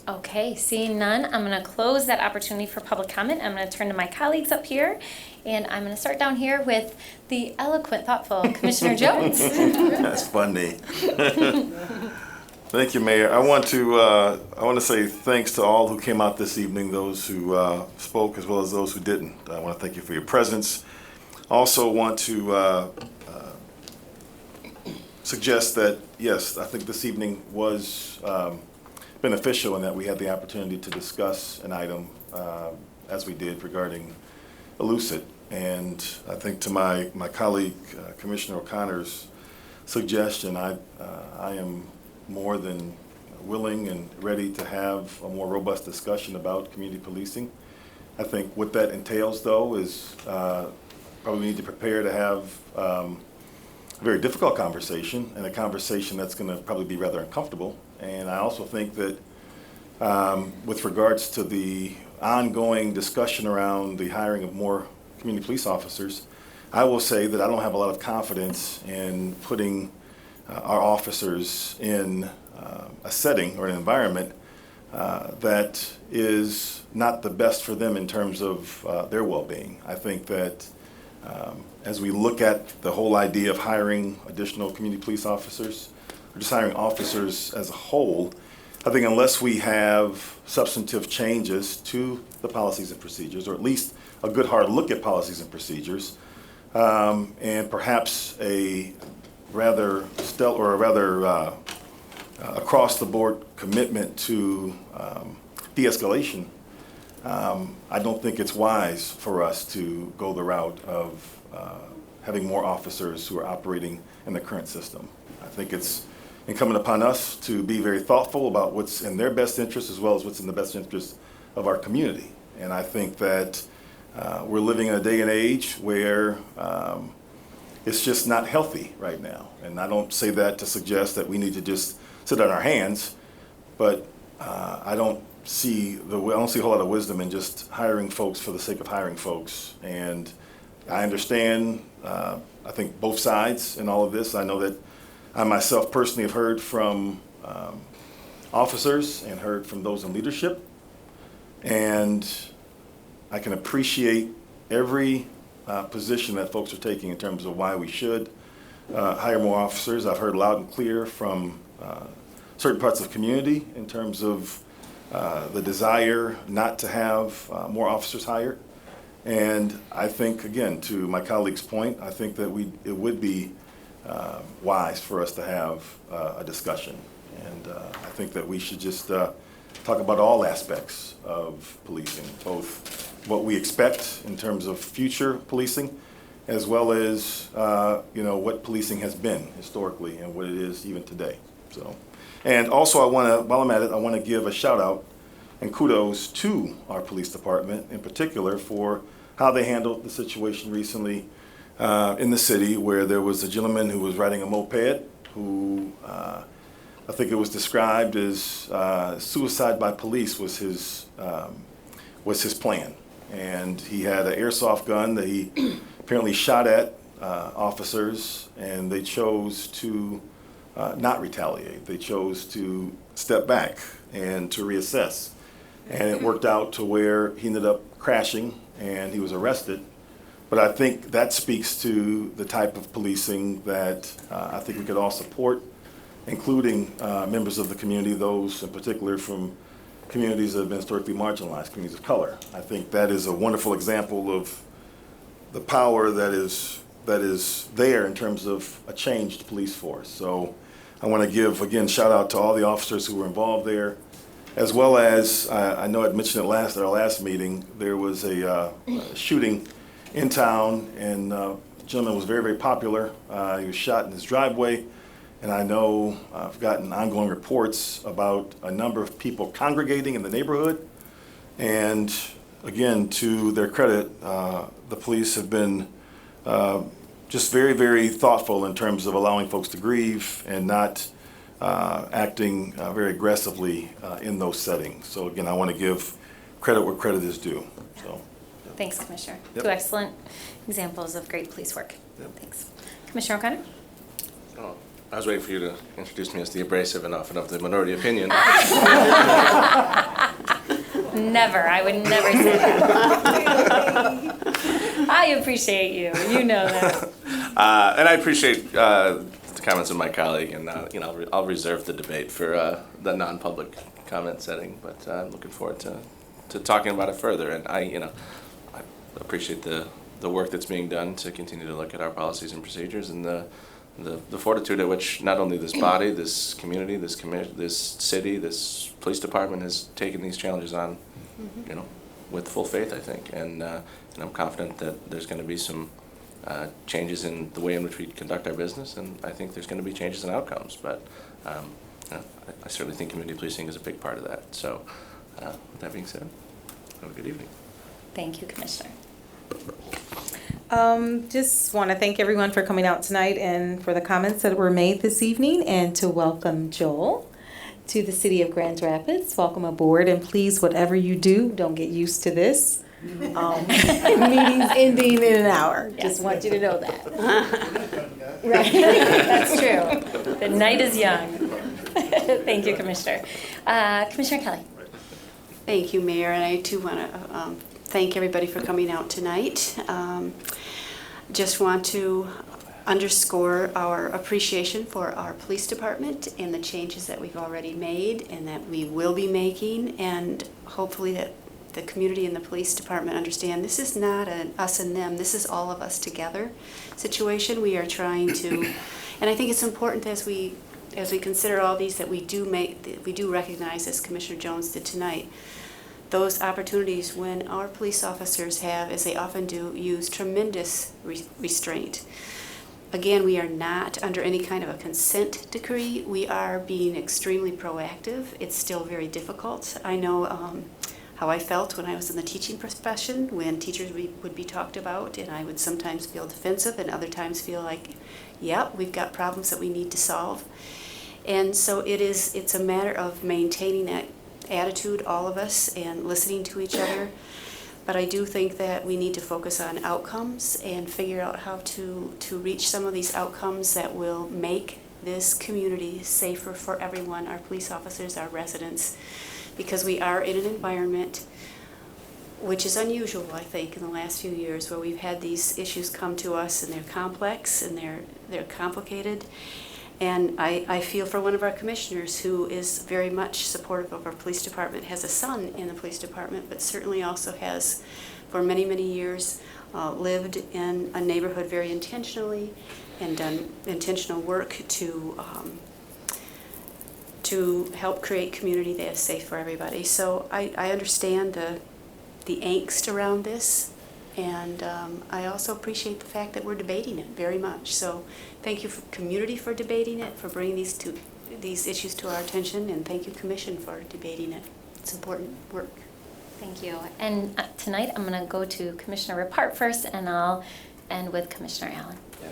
Okay, seeing none, I'm going to close that opportunity for public comment. I'm going to turn to my colleagues up here, and I'm going to start down here with the eloquent, thoughtful Commissioner Jones.
That's funny. Thank you, Mayor. I want to say thanks to all who came out this evening, those who spoke as well as those who didn't. I want to thank you for your presence. Also want to suggest that, yes, I think this evening was beneficial in that we had the opportunity to discuss an item, as we did, regarding Elucid. And I think to my colleague, Commissioner O'Connor's suggestion, I am more than willing and ready to have a more robust discussion about community policing. I think what that entails, though, is probably we need to prepare to have a very difficult conversation, and a conversation that's going to probably be rather uncomfortable. And I also think that with regards to the ongoing discussion around the hiring of more community police officers, I will say that I don't have a lot of confidence in putting our officers in a setting or an environment that is not the best for them in terms of their well-being. I think that as we look at the whole idea of hiring additional community police officers, or just hiring officers as a whole, I think unless we have substantive changes to the policies and procedures, or at least a good hard look at policies and procedures, and perhaps a rather across-the-board commitment to de-escalation, I don't think it's wise for us to go the route of having more officers who are operating in the current system. I think it's incumbent upon us to be very thoughtful about what's in their best interest as well as what's in the best interest of our community. And I think that we're living in a day and age where it's just not healthy right now. And I don't say that to suggest that we need to just sit on our hands, but I don't see a whole lot of wisdom in just hiring folks for the sake of hiring folks. And I understand, I think, both sides in all of this. I know that I myself personally have heard from officers and heard from those in leadership, and I can appreciate every position that folks are taking in terms of why we should hire more officers. I've heard loud and clear from certain parts of the community in terms of the desire not to have more officers hired. And I think, again, to my colleague's point, I think that it would be wise for us to have a discussion. And I think that we should just talk about all aspects of policing, both what we expect in terms of future policing, as well as what policing has been historically and what it is even today. So, and also while I'm at it, I want to give a shout out and kudos to our police department in particular for how they handled the situation recently in the city, where there was a gentleman who was riding a moped who I think it was described as suicide by police was his plan. And he had an airsoft gun that he apparently shot at officers, and they chose to not retaliate. They chose to step back and to reassess. And it worked out to where he ended up crashing and he was arrested. But I think that speaks to the type of policing that I think we could all support, including members of the community, those in particular from communities that have been historically marginalized, communities of color. I think that is a wonderful example of the power that is there in terms of a changed police force. So I want to give, again, shout out to all the officers who were involved there, as well as, I know I mentioned it at our last meeting, there was a shooting in town, and the gentleman was very, very popular. He was shot in his driveway. And I know I've gotten ongoing reports about a number of people congregating in the neighborhood. And again, to their credit, the police have been just very, very thoughtful in terms of allowing folks to grieve and not acting very aggressively in those settings. So again, I want to give credit where credit is due. So,
Thanks, Commissioner.
Yep.
Two excellent examples of great police work.
Yep.
Thanks. Commissioner O'Connor?
Oh, I was waiting for you to introduce me as the abrasive and often of the minority opinion.
Never. I would never say that. I appreciate you. You know that.
And I appreciate the comments of my colleague, and I'll reserve the debate for the non-public comment setting. But I'm looking forward to talking about it further. And I appreciate the work that's being done to continue to look at our policies and procedures, and the fortitude at which not only this body, this community, this city, this police department has taken these challenges on, with full faith, I think. And I'm confident that there's going to be some changes in the way in which we conduct our business, and I think there's going to be changes in outcomes. But I certainly think community policing is a big part of that. So with that being said, have a good evening.
Thank you, Commissioner.
Just want to thank everyone for coming out tonight and for the comments that were made this evening, and to welcome Joel to the city of Grand Rapids. Welcome aboard, and please, whatever you do, don't get used to this. Meetings ending in an hour. Just want you to know that.
Right. That's true. The night is young. Thank you, Commissioner. Commissioner Kelly.
Thank you, Mayor, and I too want to thank everybody for coming out tonight. Just want to underscore our appreciation for our police department and the changes that we've already made and that we will be making, and hopefully that the community and the police department understand this is not an us and them, this is all of us together situation. We are trying to, and I think it's important as we consider all these that we do recognize, as Commissioner Jones did tonight, those opportunities when our police officers have, as they often do, used tremendous restraint. Again, we are not under any kind of a consent decree. We are being extremely proactive. It's still very difficult. I know how I felt when I was in the teaching profession, when teachers would be talked about, and I would sometimes feel defensive and other times feel like, yeah, we've got problems that we need to solve. And so it's a matter of maintaining that attitude, all of us, and listening to each other. But I do think that we need to focus on outcomes and figure out how to reach some of these outcomes that will make this community safer for everyone, our police officers, our residents, because we are in an environment which is unusual, I think, in the last few years, where we've had these issues come to us and they're complex and they're complicated. And I feel for one of our commissioners who is very much supportive of our police department, has a son in the police department, but certainly also has, for many, many years, lived in a neighborhood very intentionally and done intentional work to help create community that is safe for everybody. So I understand the angst around this, and I also appreciate the fact that we're debating it very much. So thank you, community, for debating it, for bringing these issues to our attention, and thank you, Commission, for debating it. It's important work.
Thank you. And tonight I'm going to go to Commissioner Repart first, and I'll end with Commissioner Allen.
Yeah.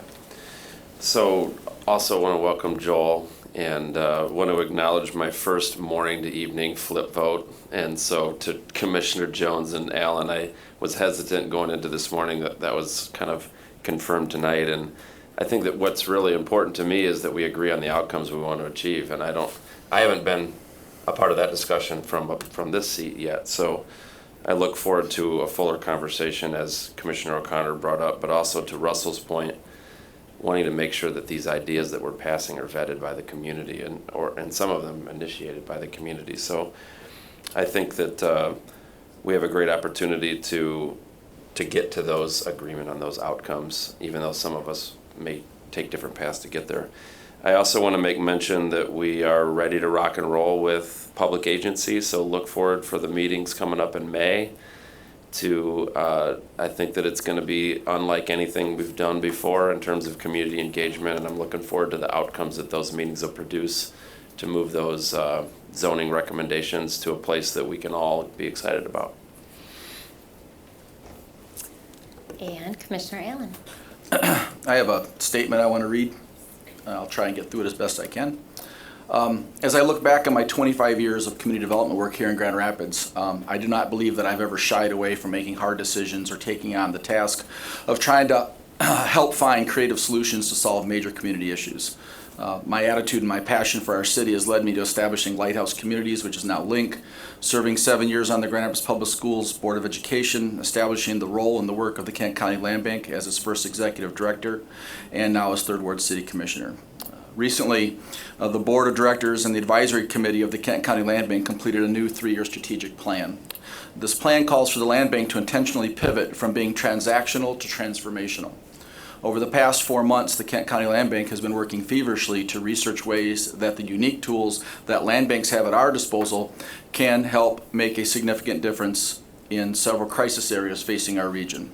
So also want to welcome Joel, and want to acknowledge my first morning to evening flip vote. And so to Commissioner Jones and Allen, I was hesitant going into this morning that was kind of confirmed tonight. And I think that what's really important to me is that we agree on the outcomes we want to achieve. And I haven't been a part of that discussion from this seat yet. So I look forward to a fuller conversation, as Commissioner O'Connor brought up, but also to Russell's point, wanting to make sure that these ideas that we're passing are vetted by the community, and some of them initiated by the community. So I think that we have a great opportunity to get to those agreement on those outcomes, even though some of us may take different paths to get there. I also want to make mention that we are ready to rock and roll with public agencies, so look forward for the meetings coming up in May. I think that it's going to be unlike anything we've done before in terms of community engagement, and I'm looking forward to the outcomes that those meetings will produce to move those zoning recommendations to a place that we can all be excited about.
And Commissioner Allen.
I have a statement I want to read. I'll try and get through it as best I can. As I look back on my 25 years of community development work here in Grand Rapids, I do not believe that I've ever shied away from making hard decisions or taking on the task of trying to help find creative solutions to solve major community issues. My attitude and my passion for our city has led me to establishing Lighthouse Communities, which is now LINC, serving 7 years on the Grand Rapids Public Schools Board of Education, establishing the role and the work of the Kent County Land Bank as its first executive director, and now as Third Ward City Commissioner. Recently, the Board of Directors and the Advisory Committee of the Kent County Land Bank completed a new 3-year strategic plan. This plan calls for the Land Bank to intentionally pivot from being transactional to transformational. Over the past 4 months, the Kent County Land Bank has been working feverishly to research ways that the unique tools that land banks have at our disposal can help make a significant difference in several crisis areas facing our region.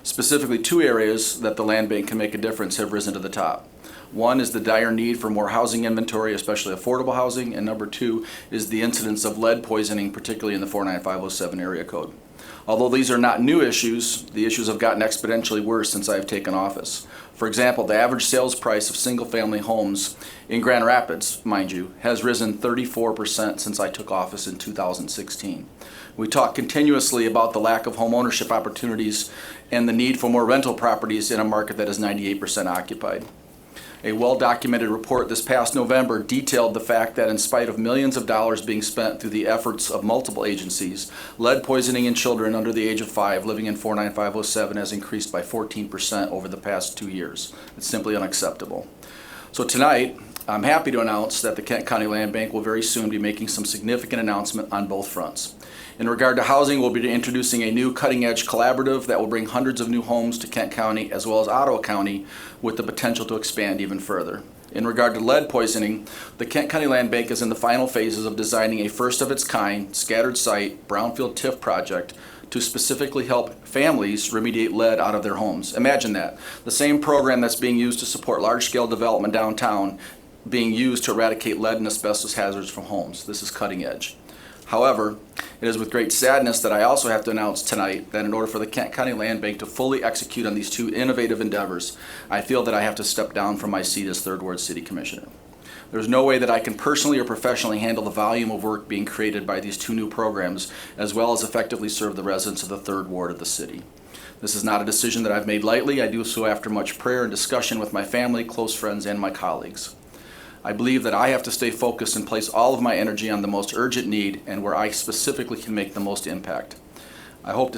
Specifically, 2 areas that the land bank can make a difference have risen to the top. One is the dire need for more housing inventory, especially affordable housing, and number 2 is the incidence of lead poisoning, particularly in the 49507 area code. Although these are not new issues, the issues have gotten exponentially worse since I've taken office. For example, the average sales price of single-family homes in Grand Rapids, mind you, has risen 34% since I took office in 2016. We talk continuously about the lack of home ownership opportunities and the need for more rental properties in a market that is 98% occupied. A well-documented report this past November detailed the fact that in spite of millions of dollars being spent through the efforts of multiple agencies, lead poisoning in children under the age of 5 living in 49507 has increased by 14% over the past 2 years. It's simply unacceptable. So tonight, I'm happy to announce that the Kent County Land Bank will very soon be making some significant announcement on both fronts. In regard to housing, we'll be introducing a new cutting-edge collaborative that will bring hundreds of new homes to Kent County as well as Ottawa County, with the potential to expand even further. In regard to lead poisoning, the Kent County Land Bank is in the final phases of designing a first-of-its-kind scattered site brownfield TIF project to specifically help families remediate lead out of their homes. Imagine that. The same program that's being used to support large-scale development downtown being used to eradicate lead and asbestos hazards from homes. This is cutting edge. However, it is with great sadness that I also have to announce tonight that in order for the Kent County Land Bank to fully execute on these two innovative endeavors, I feel that I have to step down from my seat as Third Ward City Commissioner. There's no way that I can personally or professionally handle the volume of work being created by these two new programs, as well as effectively serve the residents of the Third Ward of the city. This is not a decision that I've made lightly. I do so after much prayer and discussion with my family, close friends, and my colleagues. I believe that I have to stay focused and place all of my energy on the most urgent need and where I specifically can make the most impact. I plan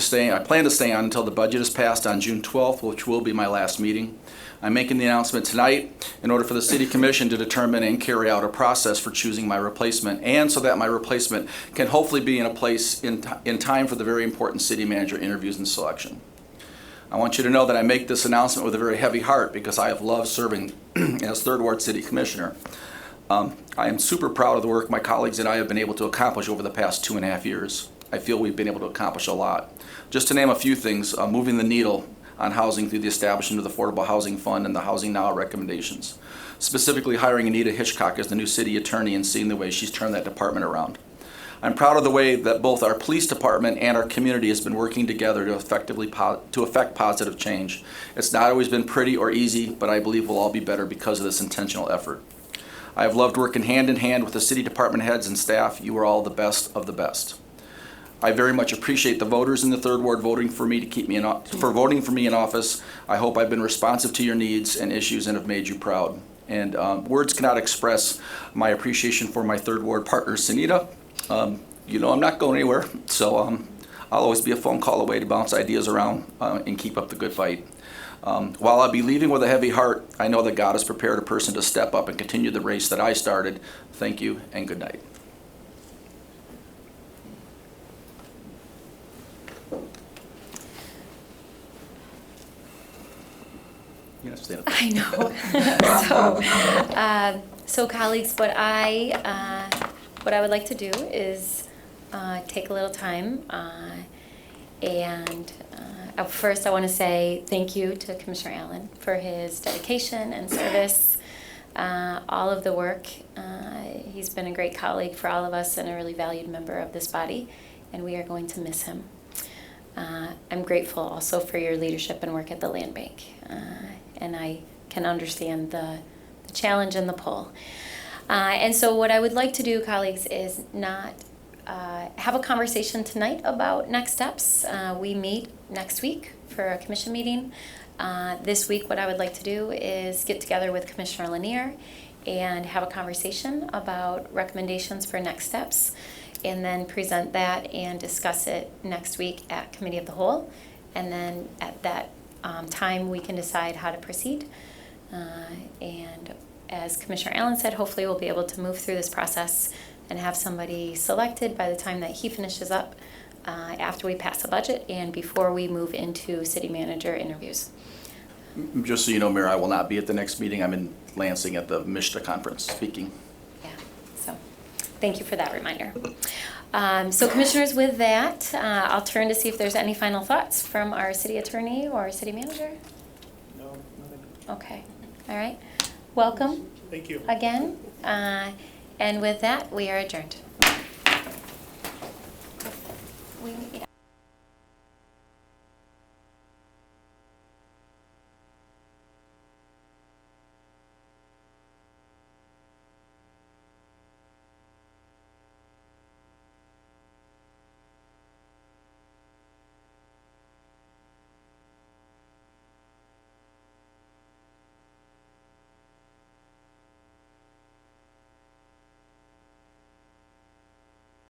to stay on until the budget is passed on June 12th, which will be my last meeting. I'm making the announcement tonight in order for the City Commission to determine and carry out a process for choosing my replacement, and so that my replacement can hopefully be in a place in time for the very important city manager interviews and selection. I want you to know that I make this announcement with a very heavy heart because I have loved serving as Third Ward City Commissioner. I am super proud of the work my colleagues and I have been able to accomplish over the past 2.5 years. I feel we've been able to accomplish a lot. Just to name a few things, moving the needle on housing through the establishment of the Affordable Housing Fund and the Housing Now recommendations. Specifically hiring Anita Hitchcock as the new city attorney and seeing the way she's turned that department around. I'm proud of the way that both our police department and our community has been working together to affect positive change. It's not always been pretty or easy, but I believe we'll all be better because of this intentional effort. I have loved working hand in hand with the city department heads and staff. You are all the best of the best. I very much appreciate the voters in the Third Ward voting for me in office. I hope I've been responsive to your needs and issues and have made you proud. And words cannot express my appreciation for my Third Ward partner, Sunita. You know I'm not going anywhere, so I'll always be a phone call away to bounce ideas around and keep up the good fight. While I'll be leaving with a heavy heart, I know that God has prepared a person to step up and continue the race that I started. Thank you and good night. You have to stand up.
I know. So colleagues, what I would like to do is take a little time and first I want to say thank you to Commissioner Allen for his dedication and service, all of the work. He's been a great colleague for all of us and a really valued member of this body, and we are going to miss him. I'm grateful also for your leadership and work at the Land Bank, and I can understand the challenge and the pull. And so what I would like to do, colleagues, is not have a conversation tonight about next steps. We meet next week for a commission meeting. This week, what I would like to do is get together with Commissioner Lanier and have a conversation about recommendations for next steps, and then present that and discuss it next week at Committee of the Whole. And then at that time, we can decide how to proceed. And as Commissioner Allen said, hopefully we'll be able to move through this process and have somebody selected by the time that he finishes up after we pass the budget and before we move into city manager interviews.
Just so you know, Mayor, I will not be at the next meeting. I'm in Lansing at the MISHTA conference speaking.
Yeah, so thank you for that reminder. So commissioners, with that, I'll turn to see if there's any final thoughts from our city attorney or city manager.
No, nothing.
Okay, all right. Welcome.
Thank you.
Again. And with that, we are adjourned.